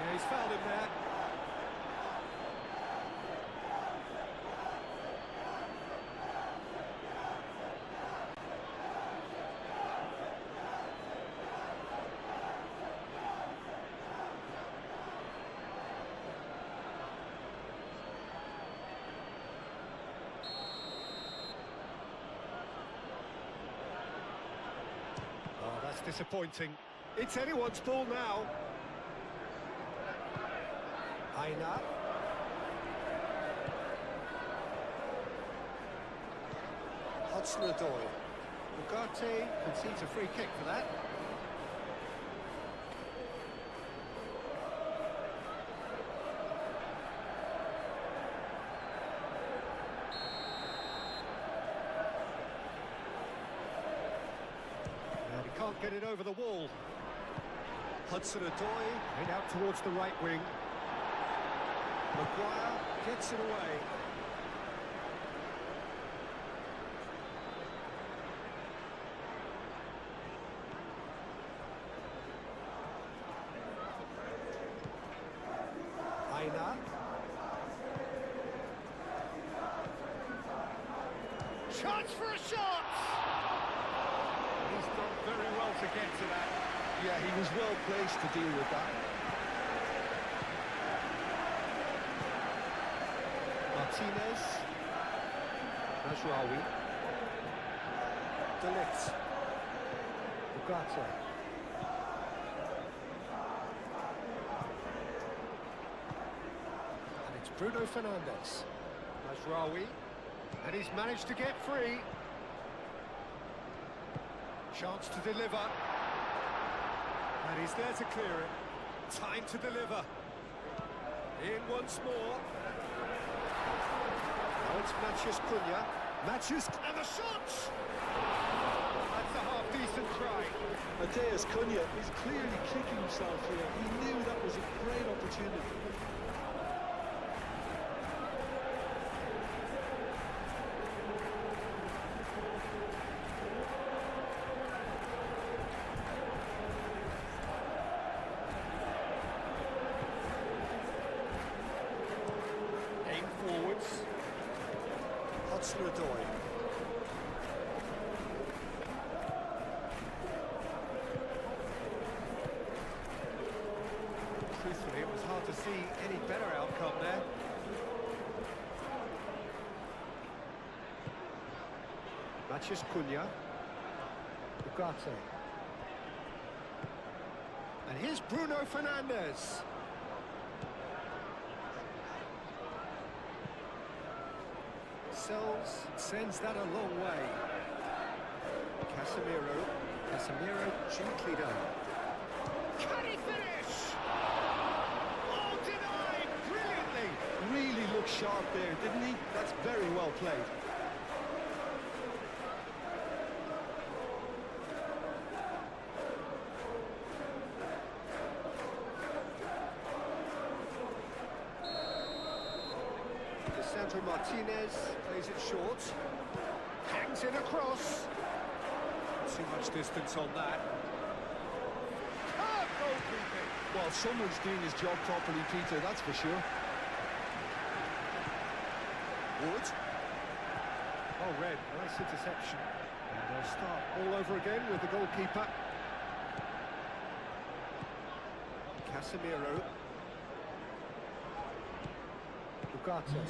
S2: Yeah, he's fouled him there. Oh, that's disappointing. It's anyone's ball now. Aina. Hudson-Odoi. Ugarte concedes a free kick for that. And he can't get it over the wall. Hudson-Odoi played out towards the right wing. Maguire gets it away. Aina. Chance for a shot! He's done very well to get to that.
S3: Yeah, he was well placed to deal with that. Martinez.
S2: Najraoui. De Ligt. Ugarte. And it's Bruno Fernandes. Najraoui. And he's managed to get free. Chance to deliver. And he's there to clear it. Time to deliver. In once more. Now it's Matheus Cunha. Matheus, and the shot! That's a half-decent try.
S3: Matheus Cunha is clearly kicking himself here. He knew that was a great opportunity.
S2: Aim forwards. Hudson-Odoi. Truthfully, it was hard to see any better outcome there. Matheus Cunha. Ugarte. And here's Bruno Fernandes. Sells, sends that a long way. Casemiro gently done. Can he finish? Oh, denied brilliantly.
S3: Really looked sharp there, didn't he? That's very well played.
S2: Lisandro Martinez plays it short. Hangs in across. Too much distance on that. Goalkeeping.
S3: Well, someone's doing his job properly, Peter, that's for sure.
S2: Wood. Oh, Red, nice interception. And they'll start all over again with the goalkeeper. Casemiro. Ugarte.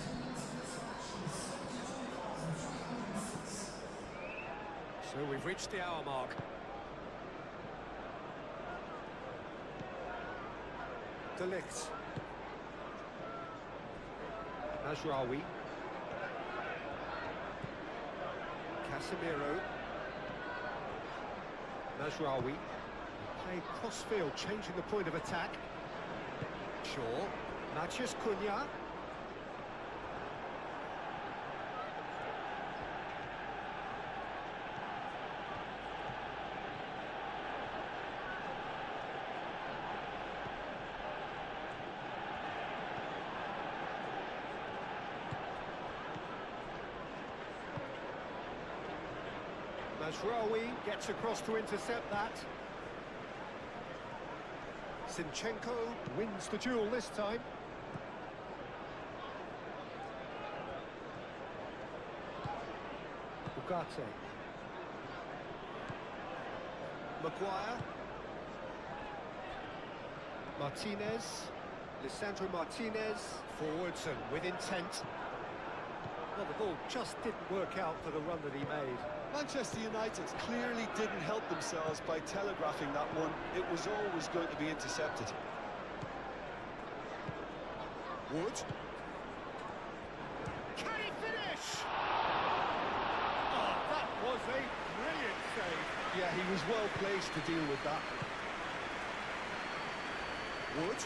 S2: So we've reached the hour mark. De Ligt. Mazraoui. Casemiro. Mazraoui. Played cross-field, changing the point of attack. Shaw. Matheus Cunha. Mazraoui gets across to intercept that. Zinchenko wins the duel this time. Ugarte. Maguire. Martinez. Lisandro Martinez. Forwards and with intent. Well, the ball just didn't work out for the run that he made.
S3: Manchester United clearly didn't help themselves by telegraphing that one. It was always going to be intercepted.
S2: Wood. Can he finish? Oh, that was a brilliant save.
S3: Yeah, he was well placed to deal with that.
S2: Wood.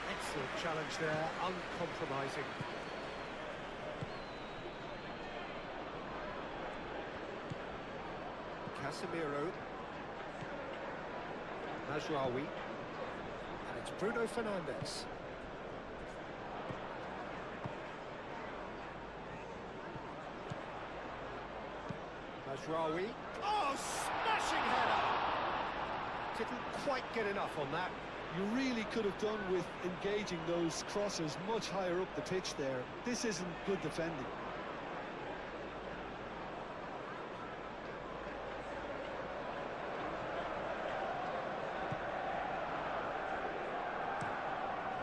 S2: Excellent challenge there, uncompromising. Casemiro. Mazraoui. And it's Bruno Fernandes. Mazraoui. Oh, smashing header! Didn't quite get enough on that.
S3: You really could have done with engaging those crosses much higher up the pitch there. This isn't good defending.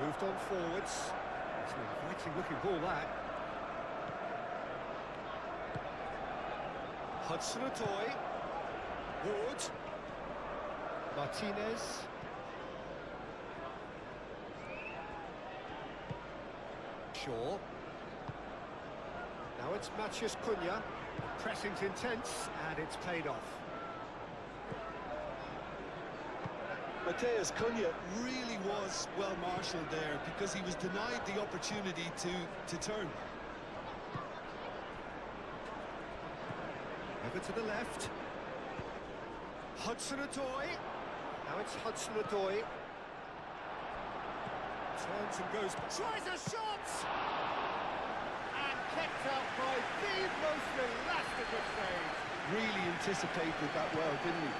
S2: Moved on forwards. It's an inviting looking ball, that. Hudson-Odoi. Wood. Martinez. Shaw. Now it's Matheus Cunha. Pressing's intense, and it's paid off.
S3: Mateus Cunha really was well marshalled there because he was denied the opportunity to turn.
S2: Over to the left. Hudson-Odoi. Now it's Hudson-Odoi. Turns and goes. Tries a shot! And kept out by the most elastic of saves.
S3: Really anticipated that well, didn't he?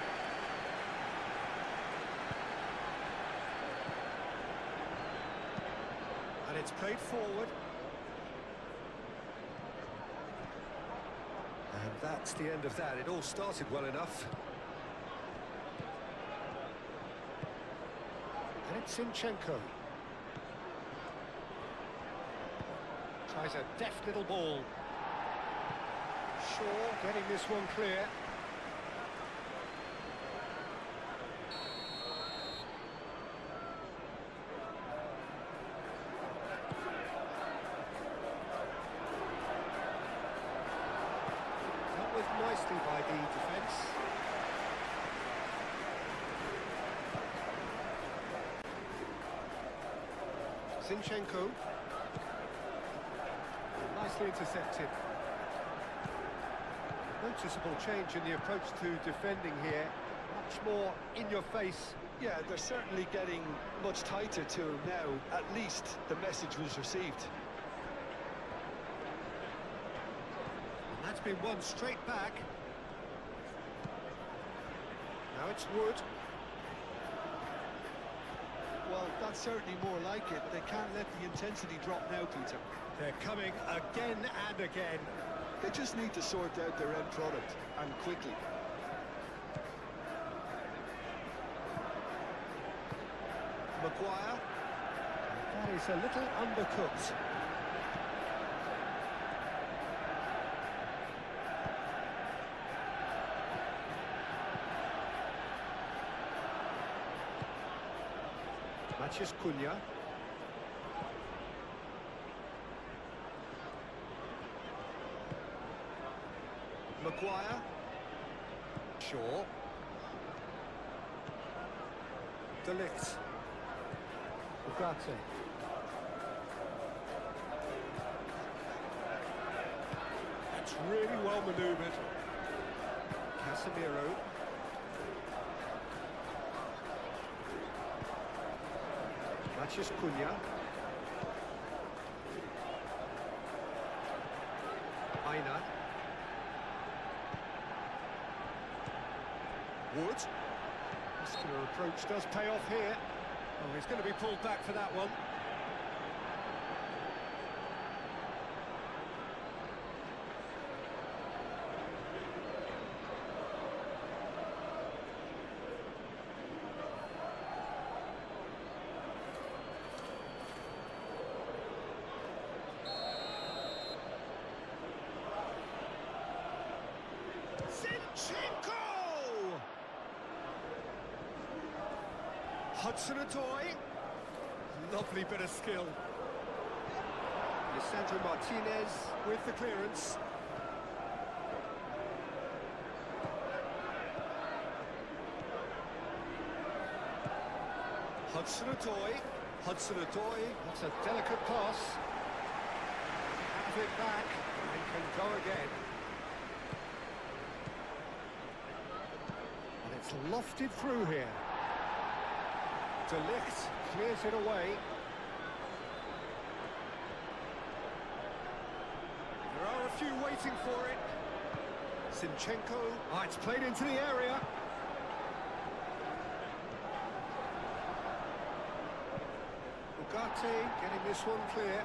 S2: And it's played forward. And that's the end of that. It all started well enough. And it's Zinchenko. Tries a deft little ball. Shaw getting this one clear. Dealt with nicely by the defence. Zinchenko. Nicely intercepted. Noticeable change in the approach to defending here. Much more in your face.
S3: Yeah, they're certainly getting much tighter to him now. At least the message was received.
S2: And that's been won straight back. Now it's Wood.
S3: Well, that's certainly more like it. They can't let the intensity drop now, Peter.
S2: They're coming again and again.
S3: They just need to sort out their end product, and quickly. Maguire.
S2: That is a little undercooked. Matches Cunha.
S3: Maguire.
S2: Shaw. De Ligt. Ugarte. That's really well manoeuvred. Casemiro. Matches Cunha. Aina. Wood. Muscular approach does pay off here. Oh, he's going to be pulled back for that one. Zinchenko! Hudson-Odoi. Lovely bit of skill. Lisandro Martinez with the clearance. Hudson-Odoi. Hudson-Odoi. That's a delicate pass. Have it back and can go again. And it's lofted through here. De Ligt clears it away. There are a few waiting for it. Zinchenko. Ah, it's played into the area. Ugarte getting this one clear.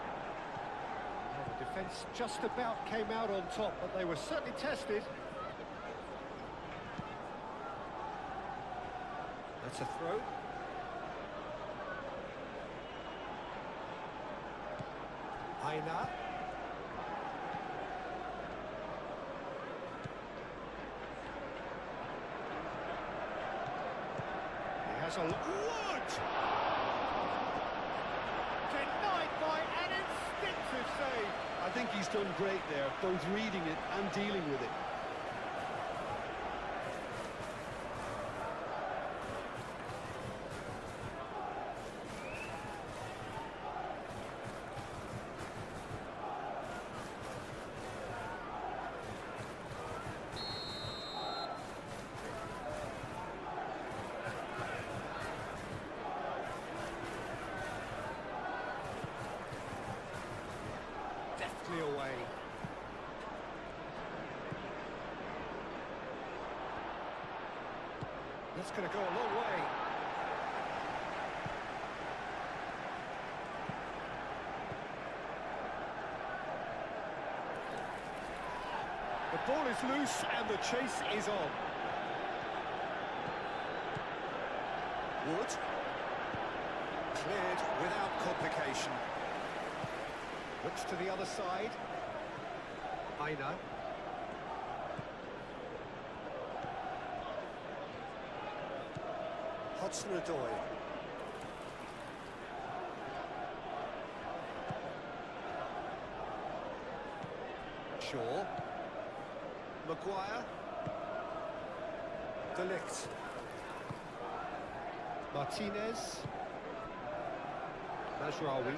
S2: Well, the defence just about came out on top, but they were certainly tested. That's a throw. Aina. He has a Wood! Denied by an instinctive save.
S3: I think he's done great there, both reading it and dealing with it.
S2: That's going to go a long way. The ball is loose and the chase is on. Wood. Cleared without complication. Looks to the other side. Aina. Hudson-Odoi. Shaw. Maguire. De Ligt. Martinez. Mazraoui.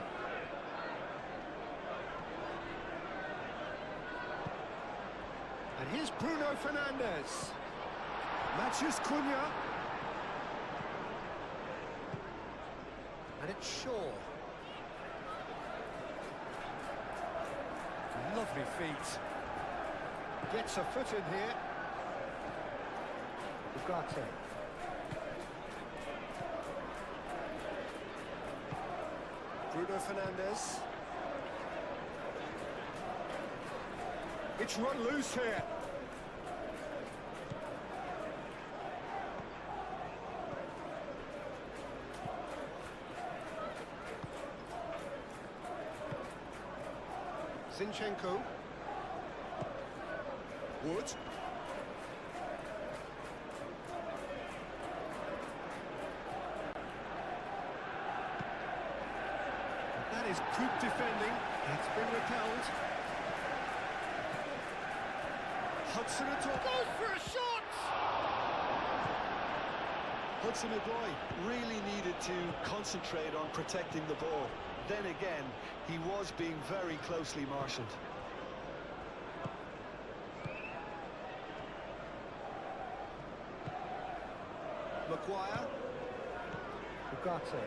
S2: And here's Bruno Fernandes. Matthews Cunha. And it's Shaw. Lovely feet. Gets a foot in here. Ugarte. Bruno Fernandes. It's run loose here. Zinchenko. Wood. That is good defending. It's been repelled. Hudson-Odoi goes for a shot!
S3: Hudson-Odoi really needed to concentrate on protecting the ball. Then again, he was being very closely marshalled.
S2: Maguire. Ugarte.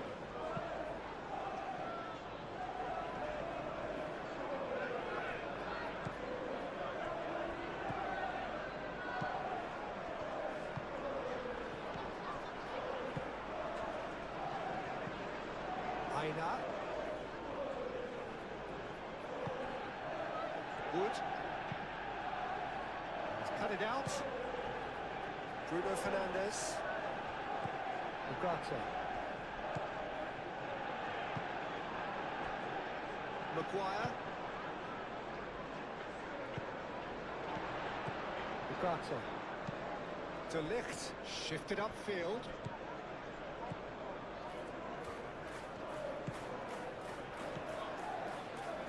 S2: Aina. Wood. He's cut it out. Bruno Fernandes. Ugarte. Maguire. Ugarte. De Ligt. Shifted upfield.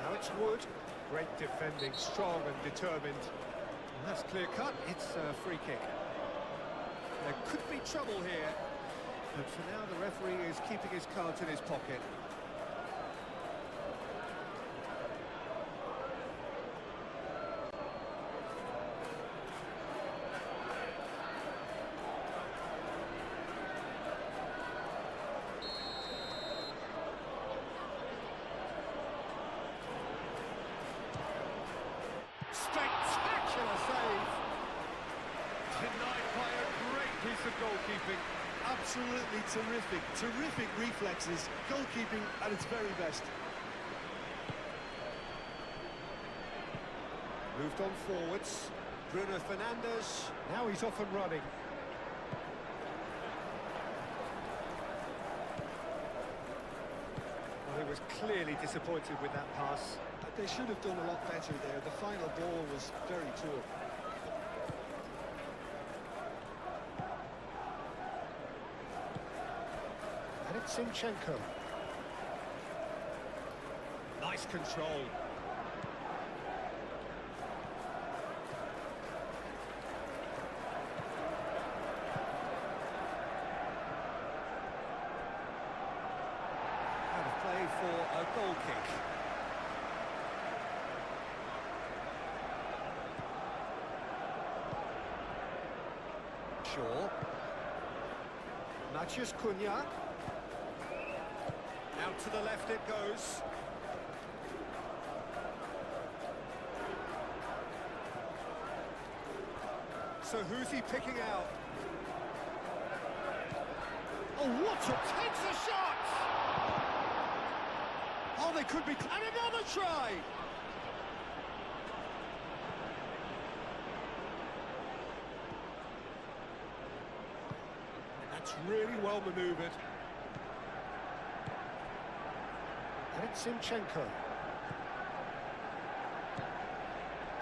S2: Now it's Wood. Great defending, strong and determined. And that's clear cut. It's a free kick. There could be trouble here. But for now, the referee is keeping his cards in his pocket. Spectacular save! Denied by a great piece of goalkeeping.
S3: Absolutely terrific, terrific reflexes, goalkeeping at its very best.
S2: Moved on forwards. Bruno Fernandes. Now he's off and running. Well, he was clearly disappointed with that pass.
S3: They should have done a lot better there. The final ball was very poor.
S2: And it's Zinchenko. Nice control. Out of play for a goal kick. Shaw. Matthews Cunha. Out to the left it goes. So who's he picking out? Oh, what a takes a shot! Oh, they could be... And another try! That's really well manoeuvred. And it's Zinchenko.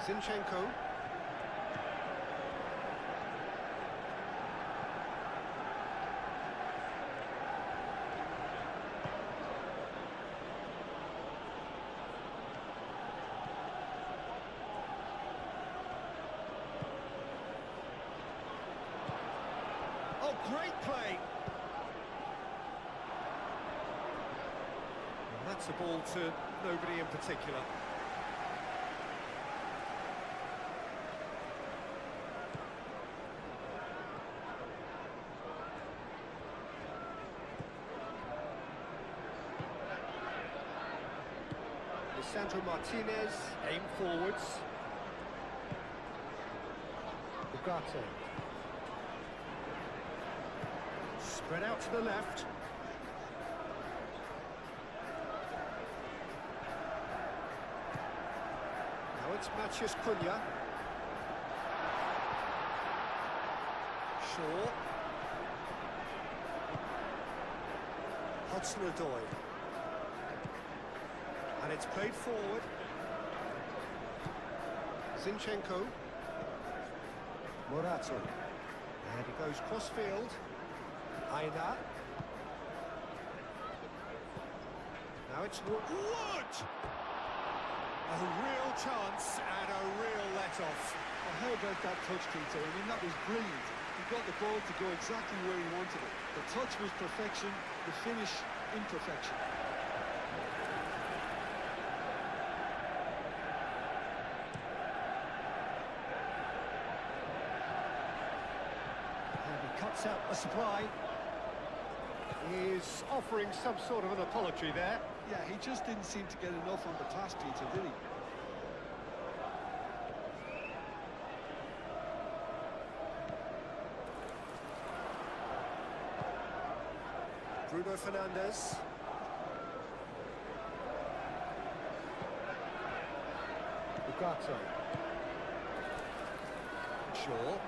S2: Zinchenko. Oh, great play. And that's a ball to nobody in particular. Lisandro Martinez, aim forwards. Ugarte. Spread out to the left. Now it's Matheus Cunha. Shaw. Hudson-Odoi. And it's played forward. Zinchenko. Morato. And he goes cross-field. Aina. Now it's Wood. A real chance and a real let-off.
S3: Well, how about that touch, Peter? I mean, that was brilliant. He got the ball to go exactly where he wanted it. The touch was perfection, the finish imperfection.
S2: And he cuts out a supply. He's offering some sort of an apology there.
S3: Yeah, he just didn't seem to get enough on the pass, Peter, did he?
S2: Bruno Fernandes. Ugarte. Shaw.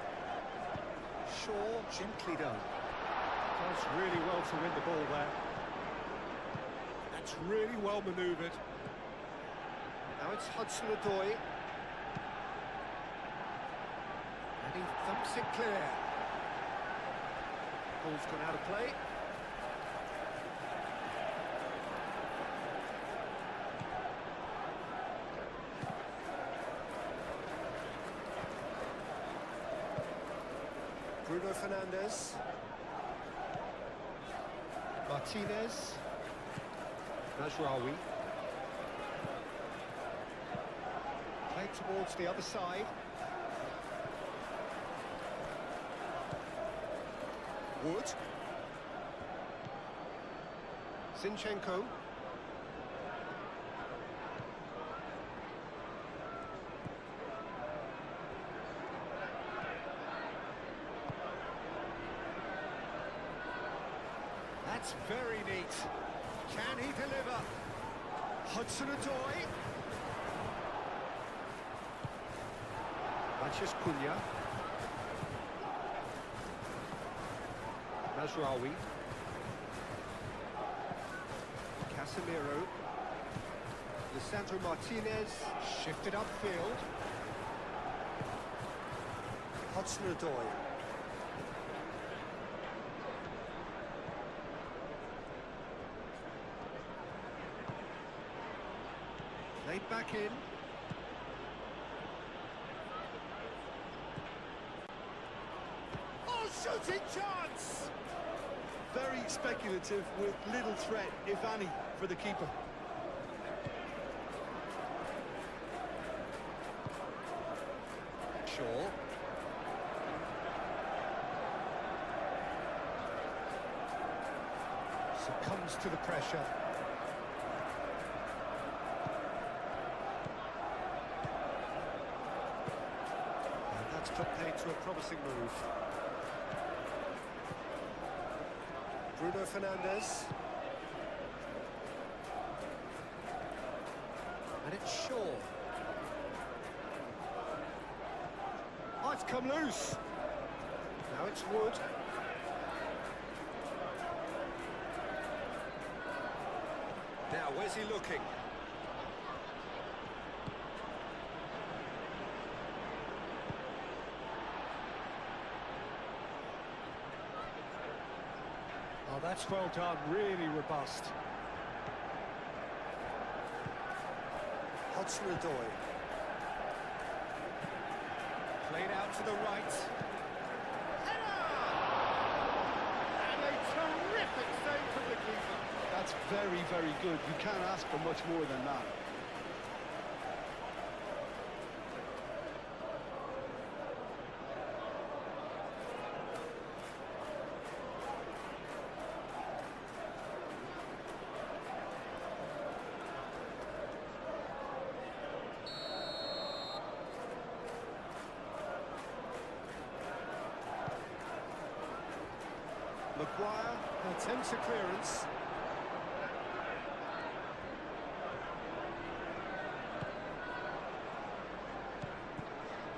S2: Shaw gently done. Does really well to win the ball there. That's really well manoeuvred. Now it's Hudson-Odoi. And he thumps it clear. Ball's gone out of play. Bruno Fernandes. Martinez. Mazraoui. Played towards the other side. Wood. Zinchenko. That's very neat. Can he deliver? Hudson-Odoi. Matheus Cunha. Mazraoui. Casemiro. Lisandro Martinez. Shifted upfield. Hudson-Odoi. Played back in. Oh, shooting chance!
S3: Very speculative with little threat, if any, for the keeper.
S2: Shaw. Succumbs to the pressure. And that's put paid to a promising move. Bruno Fernandes. And it's Shaw. Oh, it's come loose. Now it's Wood. Now, where's he looking? Oh, that's well done, really robust. Hudson-Odoi. Played out to the right. Header! And a terrific save from the keeper.
S3: That's very, very good. You can't ask for much more than that.
S2: Maguire attempts a clearance.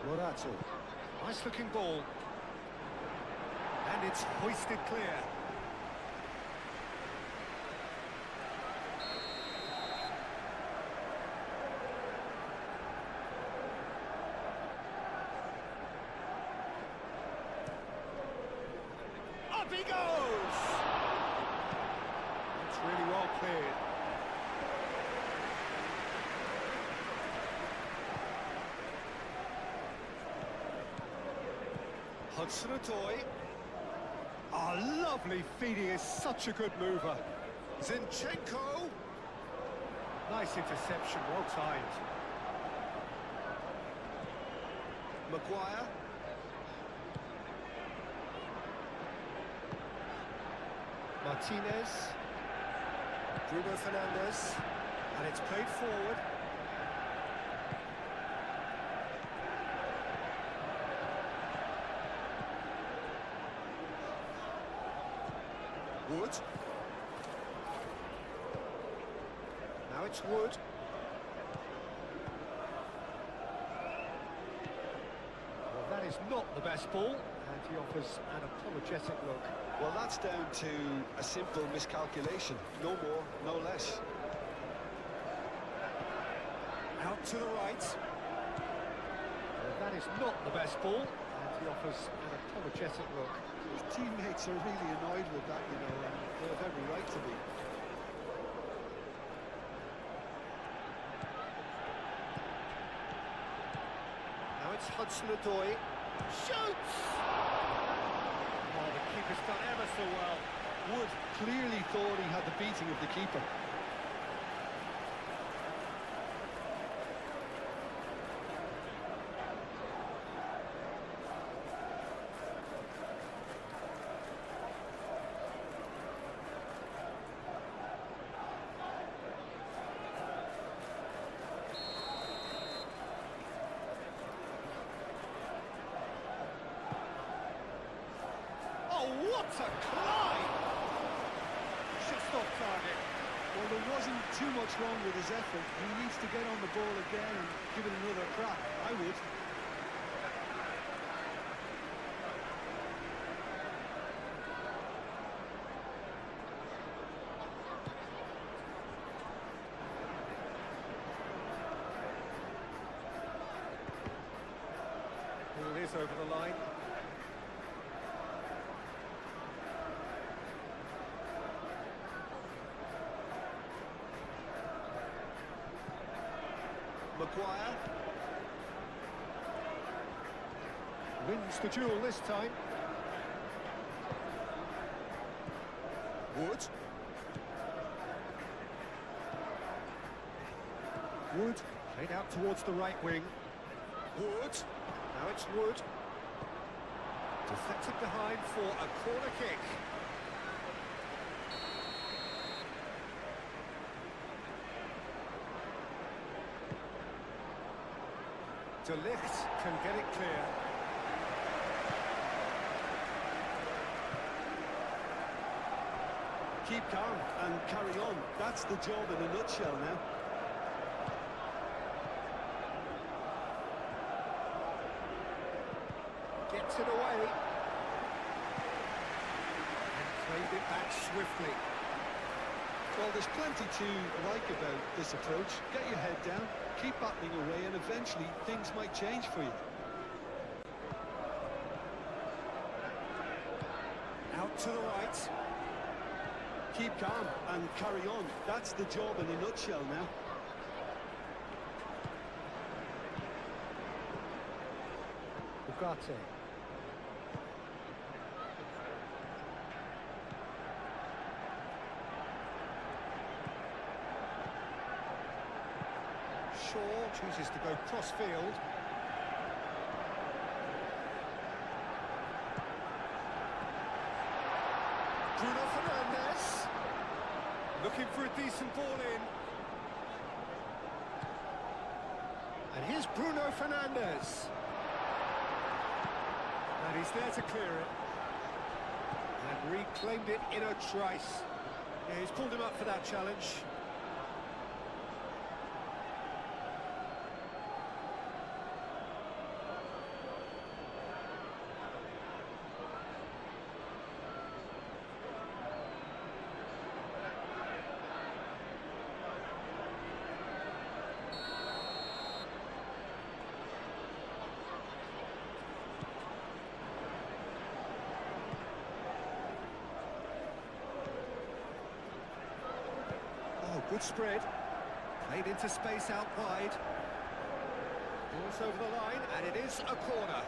S2: Morato. Nice looking ball. And it's hoisted clear. Up he goes! It's really well cleared. Hudson-Odoi. Oh, lovely feed, he is such a good mover. Zinchenko. Nice interception, well timed. Maguire. Martinez. Bruno Fernandes. And it's played forward. Wood. Now it's Wood. Well, that is not the best ball, and he offers an apologetic look.
S3: Well, that's down to a simple miscalculation. No more, no less.
S2: Out to the right. Well, that is not the best ball, and he offers an apologetic look.
S3: His teammates are really annoyed with that, you know, and they have every right to be.
S2: Now it's Hudson-Odoi. Shoots! Oh, the keeper's done ever so well.
S3: Wood clearly thought he had the beating of the keeper.
S2: Oh, what a climb! Should stop target.
S3: Well, there wasn't too much wrong with his effort. He needs to get on the ball again and give it another crack. I would.
S2: Well, it is over the line.
S3: Maguire.
S2: Wins the duel this time. Wood. Wood. Played out towards the right wing. Wood. Now it's Wood. Deflected behind for a corner kick. De Ligt can get it clear.
S3: Keep calm and carry on. That's the job in a nutshell now.
S2: Gets it away. And played it back swiftly.
S3: Well, there's plenty to like about this approach. Get your head down, keep battling away, and eventually things might change for you.
S2: Out to the right.
S3: Keep calm and carry on. That's the job in a nutshell now.
S2: Ugarte. Shaw chooses to go cross-field. Bruno Fernandes. Looking for a decent ball in. And here's Bruno Fernandes. And he's there to clear it. And reclaimed it in a trice. Yeah, he's pulled him up for that challenge. Oh, good spread. Played into space out wide. Ball's over the line, and it is a corner.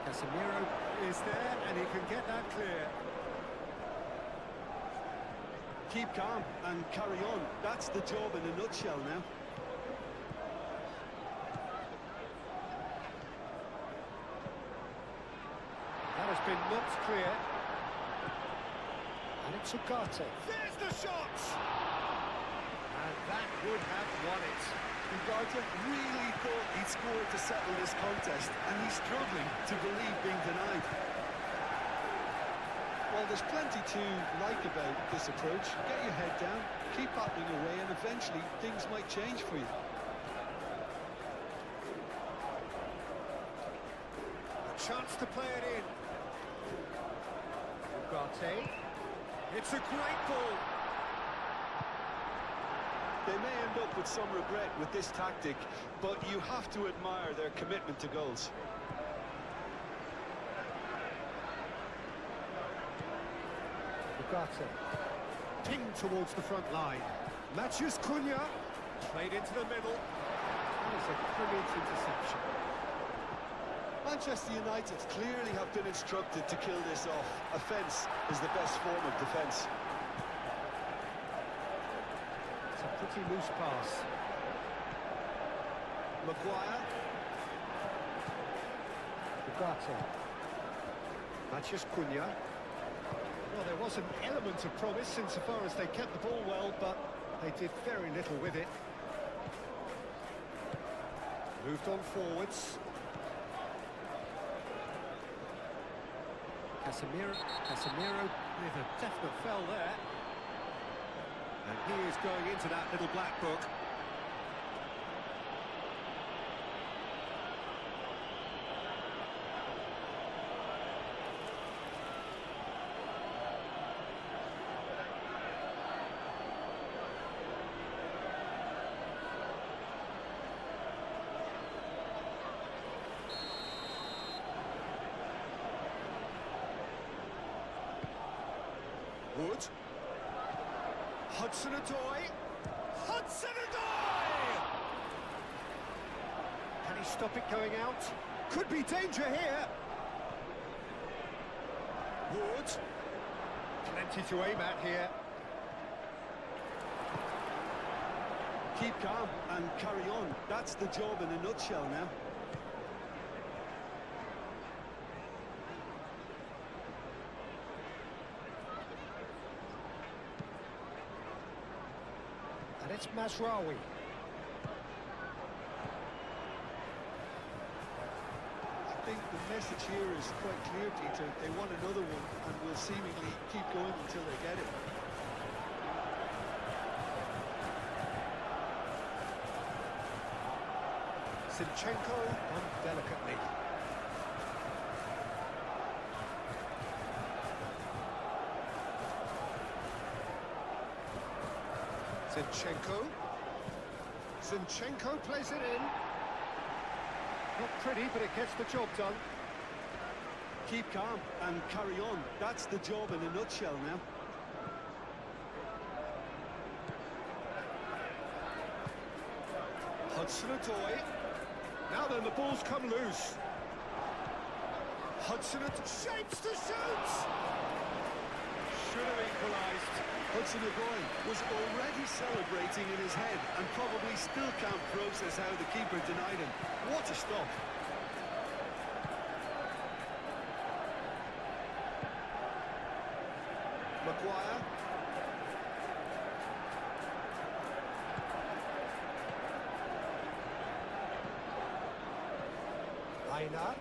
S2: Casemiro is there, and he can get that clear.
S3: Keep calm and carry on. That's the job in a nutshell now.
S2: That has been knocked clear. And it's Ugarte. There's the shot! And that would have won it.
S3: Ugarte really thought he'd scored to settle this contest, and he's struggling to believe being denied. Well, there's plenty to like about this approach. Get your head down, keep battling away, and eventually things might change for you.
S2: A chance to play it in. Ugarte. It's a great ball.
S3: They may end up with some regret with this tactic, but you have to admire their commitment to goals.
S2: Ugarte. Pinged towards the front line. Matthews Cunha. Played into the middle. That is a brilliant interception.
S3: Manchester United clearly have been instructed to kill this off. Offence is the best form of defence.
S2: It's a pretty loose pass. Maguire. Ugarte. Matthews Cunha. Well, there was an element of promise insofar as they kept the ball well, but they did very little with it. Moved on forwards. Casemiro with a definite foul there. And he is going into that little black book. Wood. Hudson-Odoi. Hudson-Odoi! Can he stop it going out? Could be danger here. Wood. Plenty to aim at here.
S3: Keep calm and carry on. That's the job in a nutshell now.
S2: And it's Mazraoui.
S3: the message here is quite clear, Peter. They want another one and will seemingly keep going until they get it.
S2: Zinchenko on delicately. Zinchenko plays it in. Not pretty, but it gets the job done.
S3: Keep calm and carry on. That's the job in a nutshell now.
S2: Hudson-Odoi. Now then, the ball's come loose. Hudson-Odoi shapes to shoot! Should have equalised.
S3: Hudson-Odoi was already celebrating in his head and probably still can't process how the keeper denied him. What a stop. Maguire.
S2: Aina.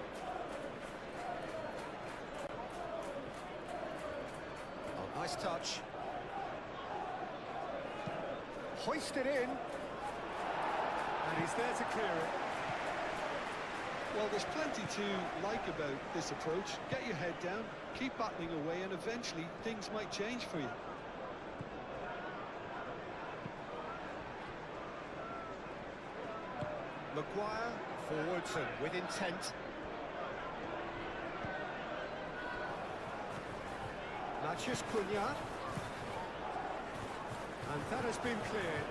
S2: Oh, nice touch. Hoisted in. And he's there to clear it.
S3: Well, there's plenty to like about this approach. Get your head down, keep battling away, and eventually things might change for you.
S2: Maguire forwards and with intent. Matheus Cunha. And that has been cleared.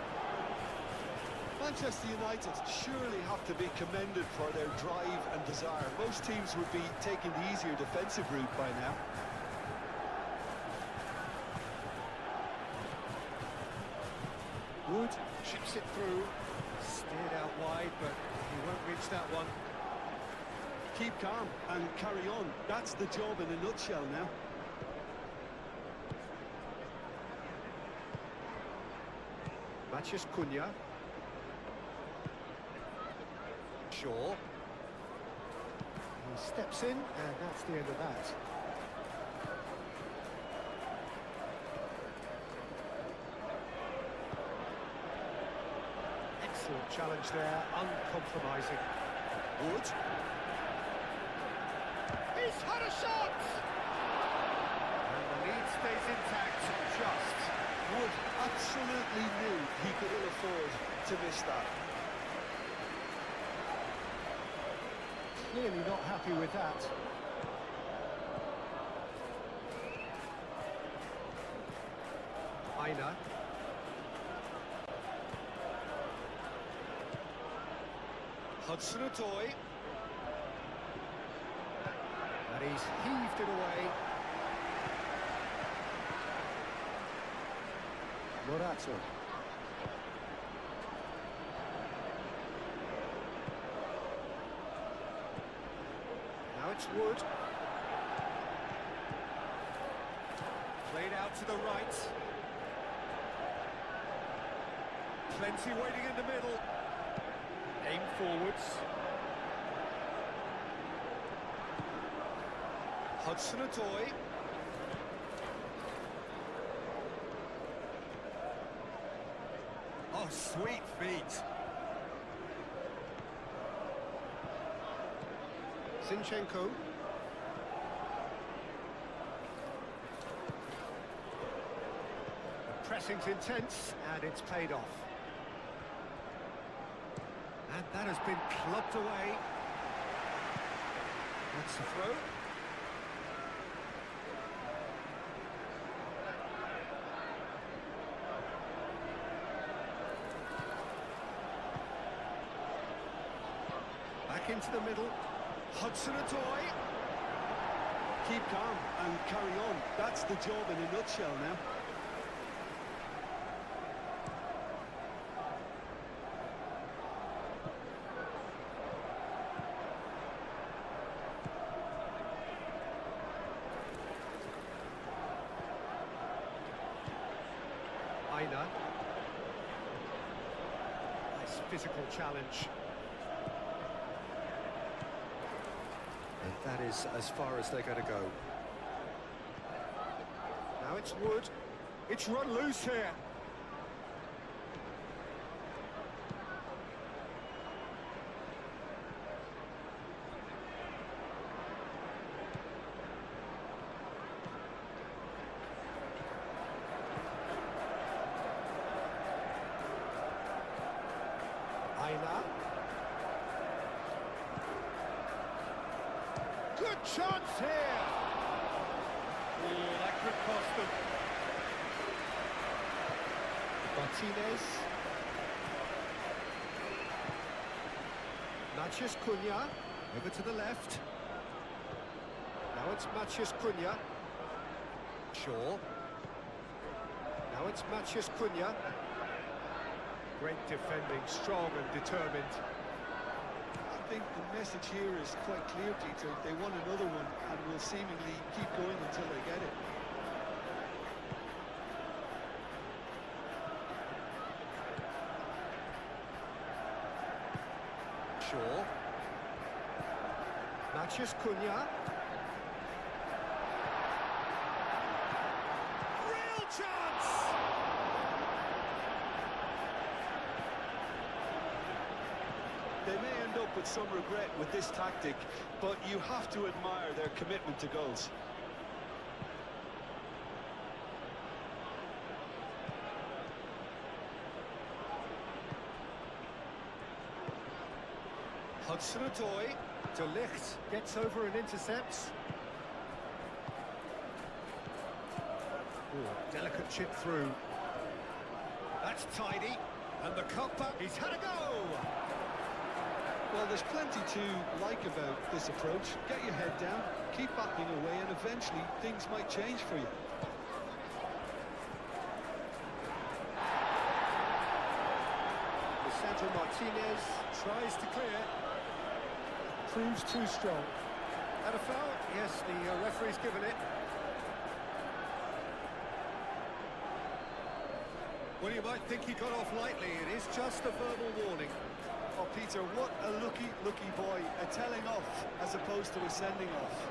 S3: Manchester United surely have to be commended for their drive and desire. Most teams would be taking the easier defensive route by now.
S2: Wood chips it through. Steered out wide, but he won't reach that one.
S3: Keep calm and carry on. That's the job in a nutshell now.
S2: Matheus Cunha. Shaw. He steps in, and that's the end of that. Excellent challenge there, uncompromising. Wood. He's had a shot! And the lead stays intact, just.
S3: Wood absolutely knew he could ill afford to miss that.
S2: Clearly not happy with that. Aina. Hudson-Odoi. And he's heaved it away. Morata. Now it's Wood. Played out to the right. Plenty waiting in the middle. Aim forwards. Hudson-Odoi. Oh, sweet feet. Zinchenko. The pressing's intense, and it's paid off. And that has been clubbed away. That's the throw. Back into the middle. Hudson-Odoi.
S3: Keep calm and carry on. That's the job in a nutshell now.
S2: Aina. Nice physical challenge. And That is as far as they're going to go. Now it's Wood. It's run loose here. Aina. Good chance here. Oh, that could cost them. Martinez. Maciej Cunha. Over to the left. Now it's Maciej Cunha. Shaw. Now it's Maciej Cunha. Great defending, strong and determined.
S3: I think the message here is quite clear, Peter. They want another one and will seemingly keep going until they get it.
S2: Shaw. Maciej Cunha. Real chance!
S3: They may end up with some regret with this tactic, but you have to admire their commitment to goals.
S2: Hudson-Odoi. De Ligt gets over and intercepts. Ooh, delicate chip through. That's tidy. And the cutback, he's had a go!
S3: Well, there's plenty to like about this approach. Get your head down, keep backing away, and eventually things might change for you.
S2: Lisandro Martinez tries to clear. Proves too strong. And a foul? Yes, the referee's given it. Well, you might think he got off lightly. It is just a verbal warning.
S3: Oh, Peter, what a lucky boy. A telling off as opposed to a sending off.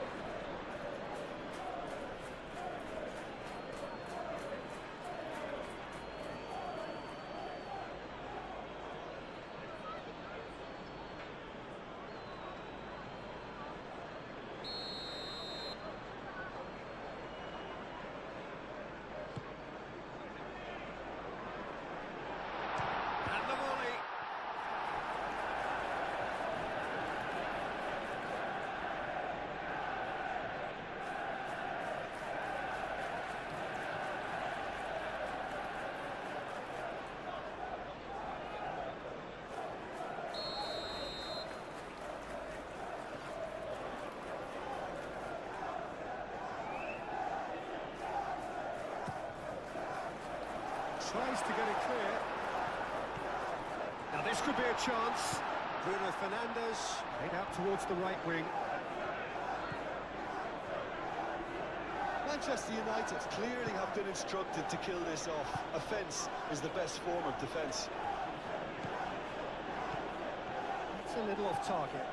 S2: And the volley. Tries to get it clear. Now this could be a chance. Bruno Fernandes, laid out towards the right wing.
S3: Manchester United clearly have been instructed to kill this off. Offence is the best form of defence.
S2: It's a little off target.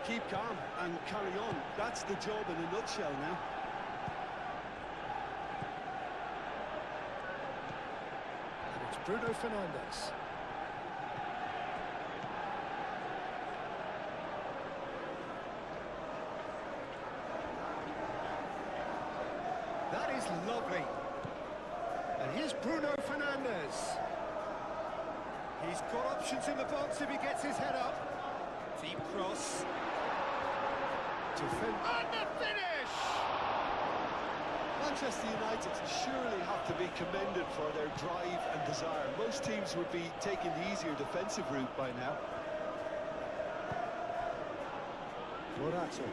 S3: Keep calm and carry on. That's the job in a nutshell now.
S2: And it's Bruno Fernandes. That is lovely. And here's Bruno Fernandes. He's got options in the box if he gets his head up. Deep cross. And the finish!
S3: Manchester United surely have to be commended for their drive and desire. Most teams would be taking the easier defensive route by now.
S2: Morata.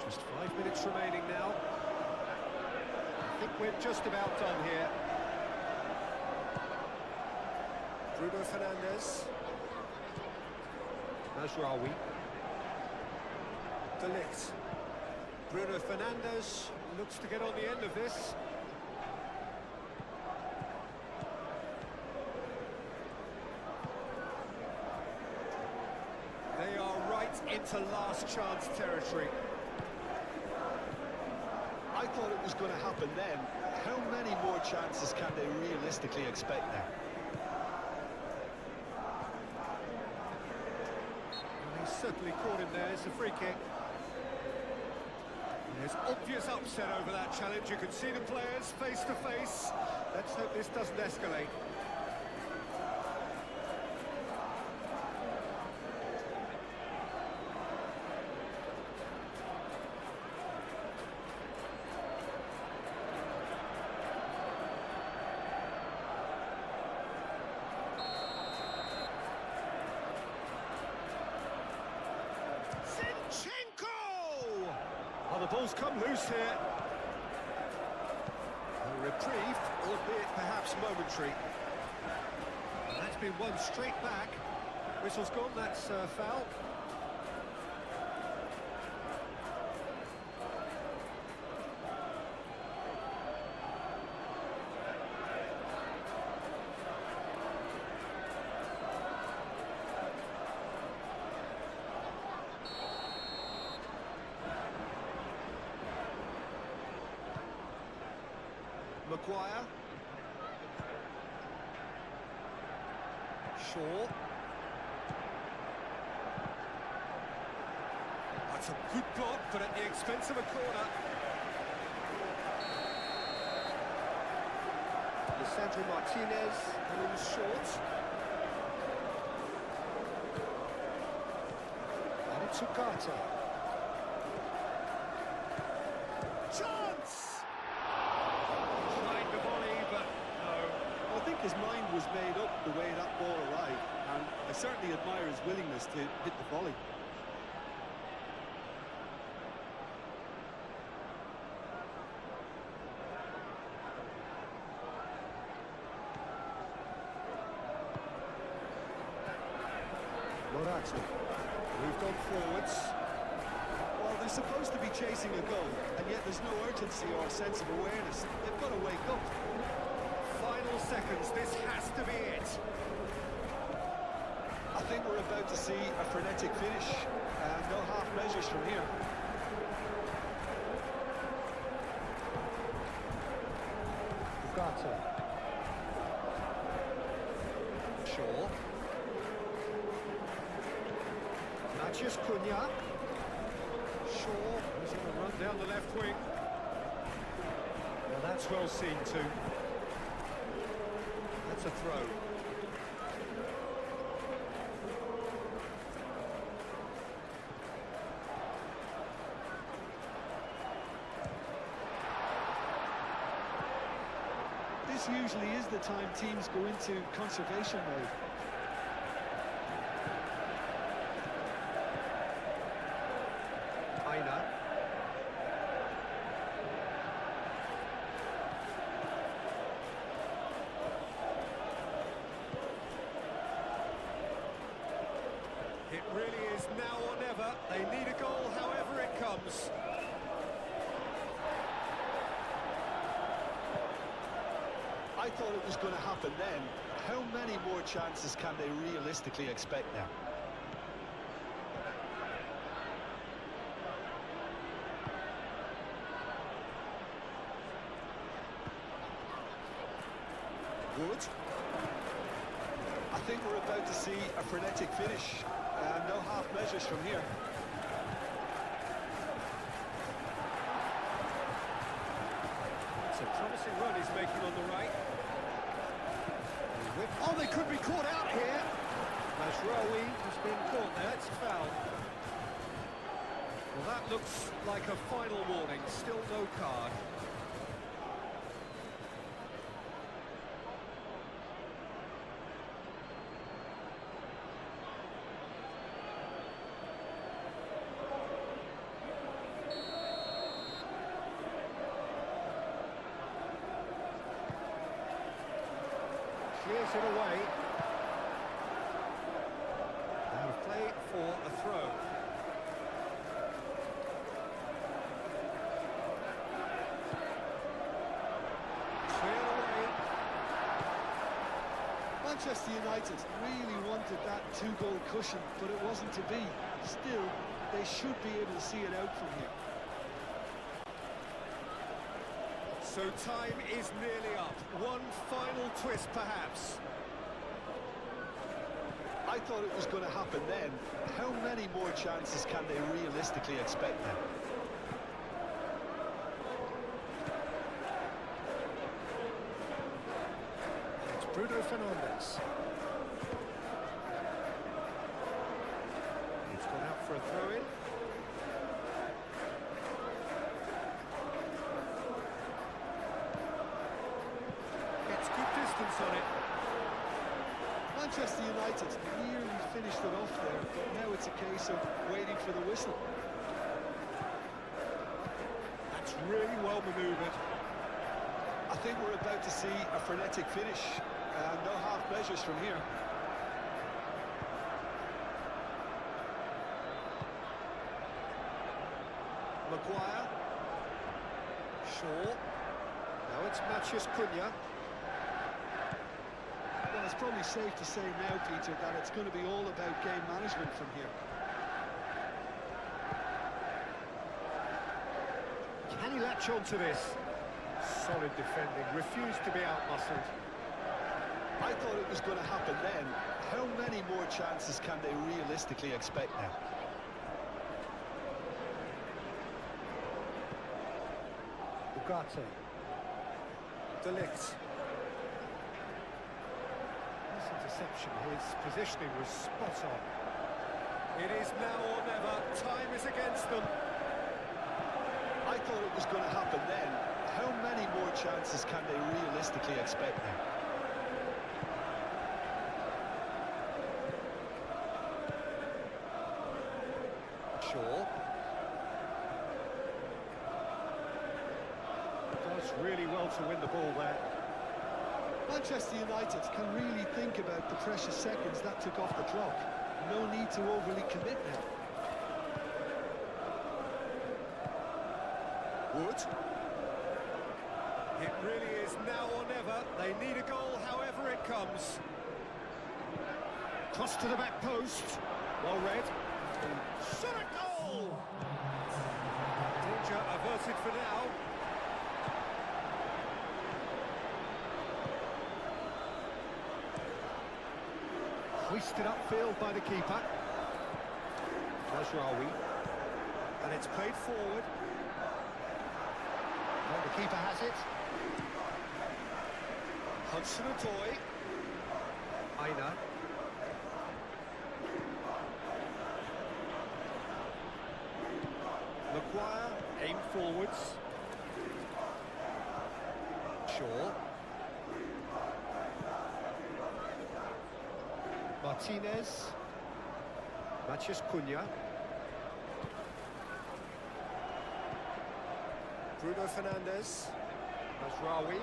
S2: Just 5 minutes remaining now. I think we're just about done here. Bruno Fernandes. Mazraoui. De Ligt. Bruno Fernandes looks to get on the end of this. They are right into last chance territory.
S3: I thought it was going to happen then. How many more chances can they realistically expect now?
S2: Well, he's certainly caught him there. It's a free kick. There's obvious upset over that challenge. You can see the players face to face. Let's hope this doesn't escalate. Oh, the ball's come loose here. A reprieve, albeit perhaps momentary. And that's been won straight back. Whistle's gone, that's foul. Maguire. Shaw. That's a good block, but at the expense of a corner. Lisandro Martinez moves short. And it's Ugarte. Chance! Tried the volley, but no.
S3: I think his mind was made up the way that ball arrived, and I certainly admire his willingness to hit the volley.
S2: Morata moved on forwards.
S3: Well, they're supposed to be chasing a goal, and yet there's no urgency or sense of awareness. They've got to wake up.
S2: Final seconds, this has to be it.
S3: I think we're about to see a frenetic finish, and no half measures from here.
S2: Ugarte. Shaw. Mathias Cunha. Shaw, who's on the run down the left wing. Well, that's well seen too. That's a throw.
S3: This usually is the time teams go into conservation mode.
S2: Aina. It really is now or never. They need a goal however it comes.
S3: I thought it was going to happen then. How many more chances can they realistically expect now? Wood. I think we're about to see a frenetic finish, and no half measures from here.
S2: It's a promising run he's making on the right. Oh, they could be caught out here. Mazraoui has been caught there, it's a foul. Well, that looks like a final warning, still no card. Clears it away. And play for a throw. Cleared away.
S3: Manchester United really wanted that two-goal cushion, but it wasn't to be. Still, they should be able to see it out from here.
S2: So time is nearly up. One final twist, perhaps.
S3: I thought it was going to happen then. How many more chances can they realistically expect now?
S2: It's Bruno Fernandes. He's gone out for a throw-in. Gets good distance on it.
S3: Manchester United nearly finished it off there, but now it's a case of waiting for the whistle.
S2: That's really well manoeuvred.
S3: I think we're about to see a frenetic finish. No half measures from here.
S2: Maguire. Shaw. Now it's Matheus Cunha.
S3: Well, it's probably safe to say now, Peter, that it's going to be all about game management from here.
S2: Can he latch on to this? Solid defending, refused to be outmuscled.
S3: I thought it was going to happen then. How many more chances can they realistically expect now?
S2: Ugarte. De Ligt. This interception, his positioning was spot on. It is now or never. Time is against them.
S3: I thought it was going to happen then. How many more chances can they realistically expect now?
S2: Shaw. Does really well to win the ball there.
S3: Manchester United can really think about the precious seconds that took off the clock. No need to overly commit now.
S2: Wood. It really is now or never. They need a goal however it comes. Cross to the back post. Well read. Shot a goal! Danger averted for now. Hoisted upfield by the keeper. Mazraoui. And it's played forward. Well, the keeper has it. Hudson-Odoi. Aina. Maguire, aim forwards. Shaw. Martinez. Matheus Cunha. Bruno Fernandes. Mazraoui.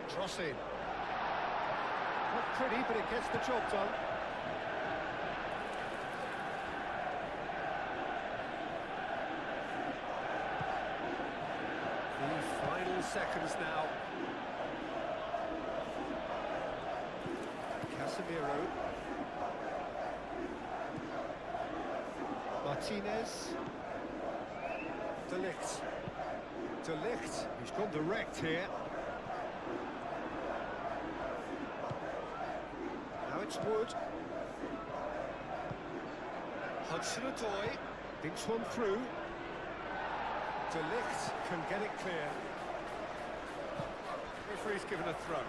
S2: Cross in. Not pretty, but it gets the job done. The final seconds now. Casemiro. Martinez. De Ligt. De Ligt. He's gone direct here. Now it's Wood. Hudson-Odoi. Dinks one through. De Ligt can get it clear. Referee's given a throw.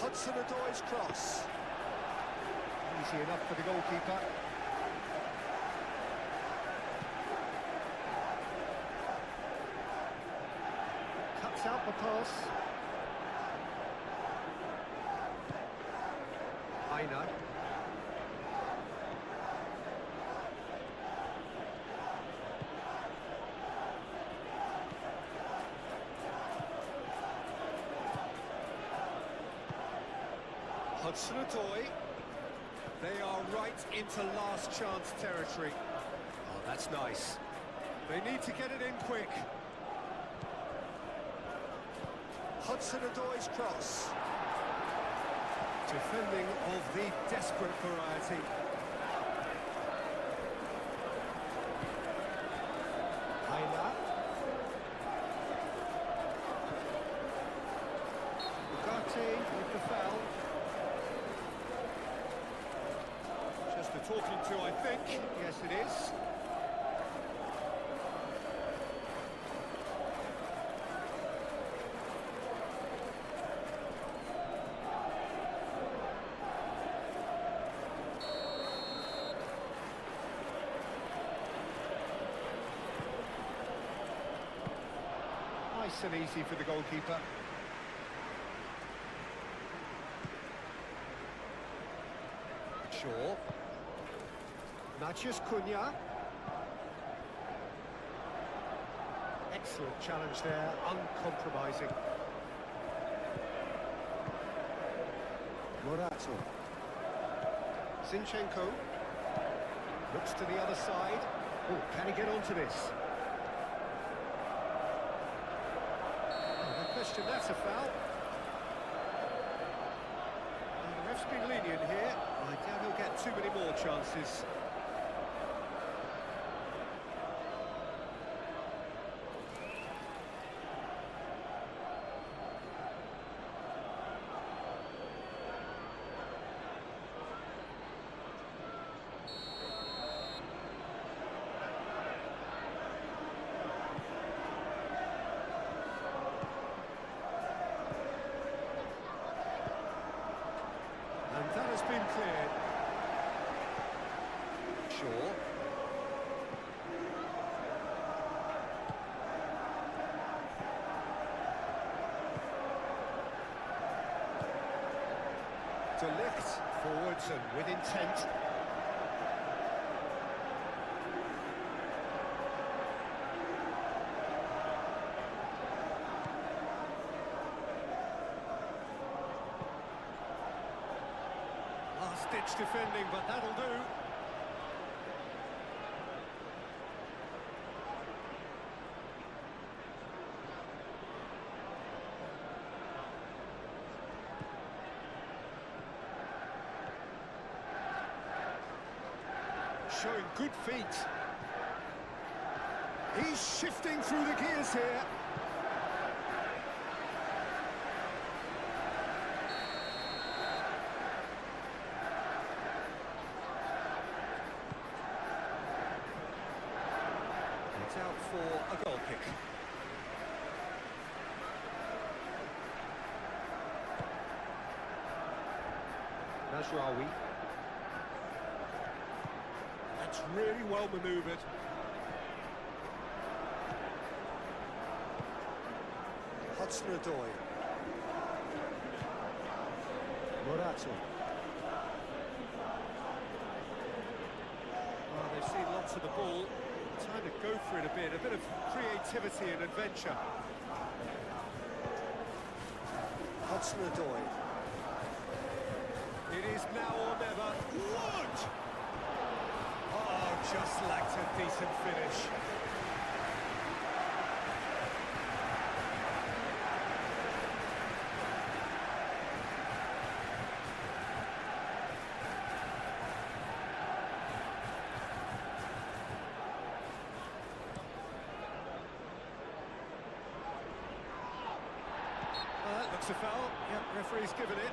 S2: Hudson-Odoi's cross. Easy enough for the goalkeeper. Cuts out the pass. Aina. Hudson-Odoi. They are right into last chance territory. Oh, that's nice. They need to get it in quick. Hudson-Odoi's cross. Defending of the desperate variety. Ayla. Ugarte with the foul. Just a talking to, I think. Yes, it is. Nice and easy for the goalkeeper. Shaw. Matheus Cunha. Excellent challenge there, uncompromising. Morato. Zinchenko. Looks to the other side. Oh, can he get onto this? Question, that's a foul. And the ref's been lenient here. I doubt he'll get too many more chances. And that has been cleared. Shaw. De Ligt forwards and with intent. Last-ditch defending, but that'll do. Showing good feet. He's shifting through the gears here. It's out for a goal kick. Najraoui. That's really well manoeuvred. Hudson-Odoi. Morato. Oh, they've seen lots of the ball. Time to go for it a bit of creativity and adventure. Hudson-Odoi. It is now or never. Wood! Oh, just lacked a decent finish. That looks a foul. Yep, referee's given it.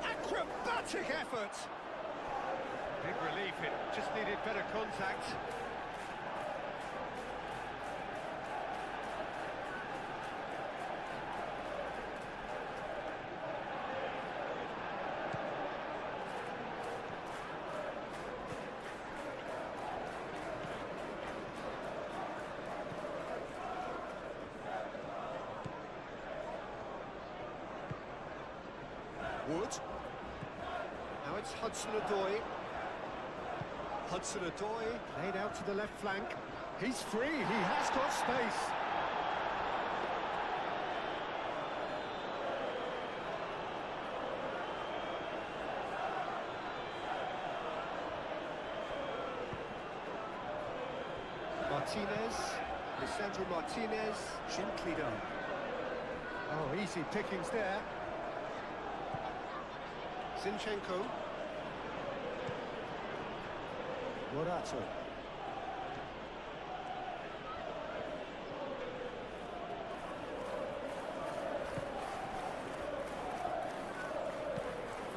S2: Acrobatic effort. Big relief, it just needed better contact. Wood. Now Now it's Hudson-Odoi. Hudson-Odoi laid out to the left flank. He's free, he has got space. Martinez, Lisandro Martinez, gently done. Oh, easy pickings there. Zinchenko. Morato.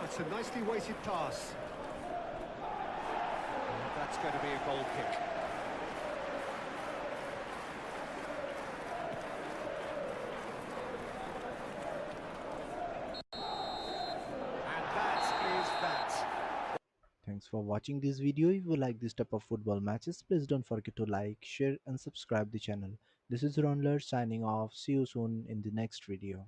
S2: That's a nicely weighted pass. That's going to be a goal kick. And that is that.
S1: Thanks for watching this video. If you like this type of football matches, please don't forget to like, share and subscribe the channel. This is Raundler signing off. See you soon in the next video.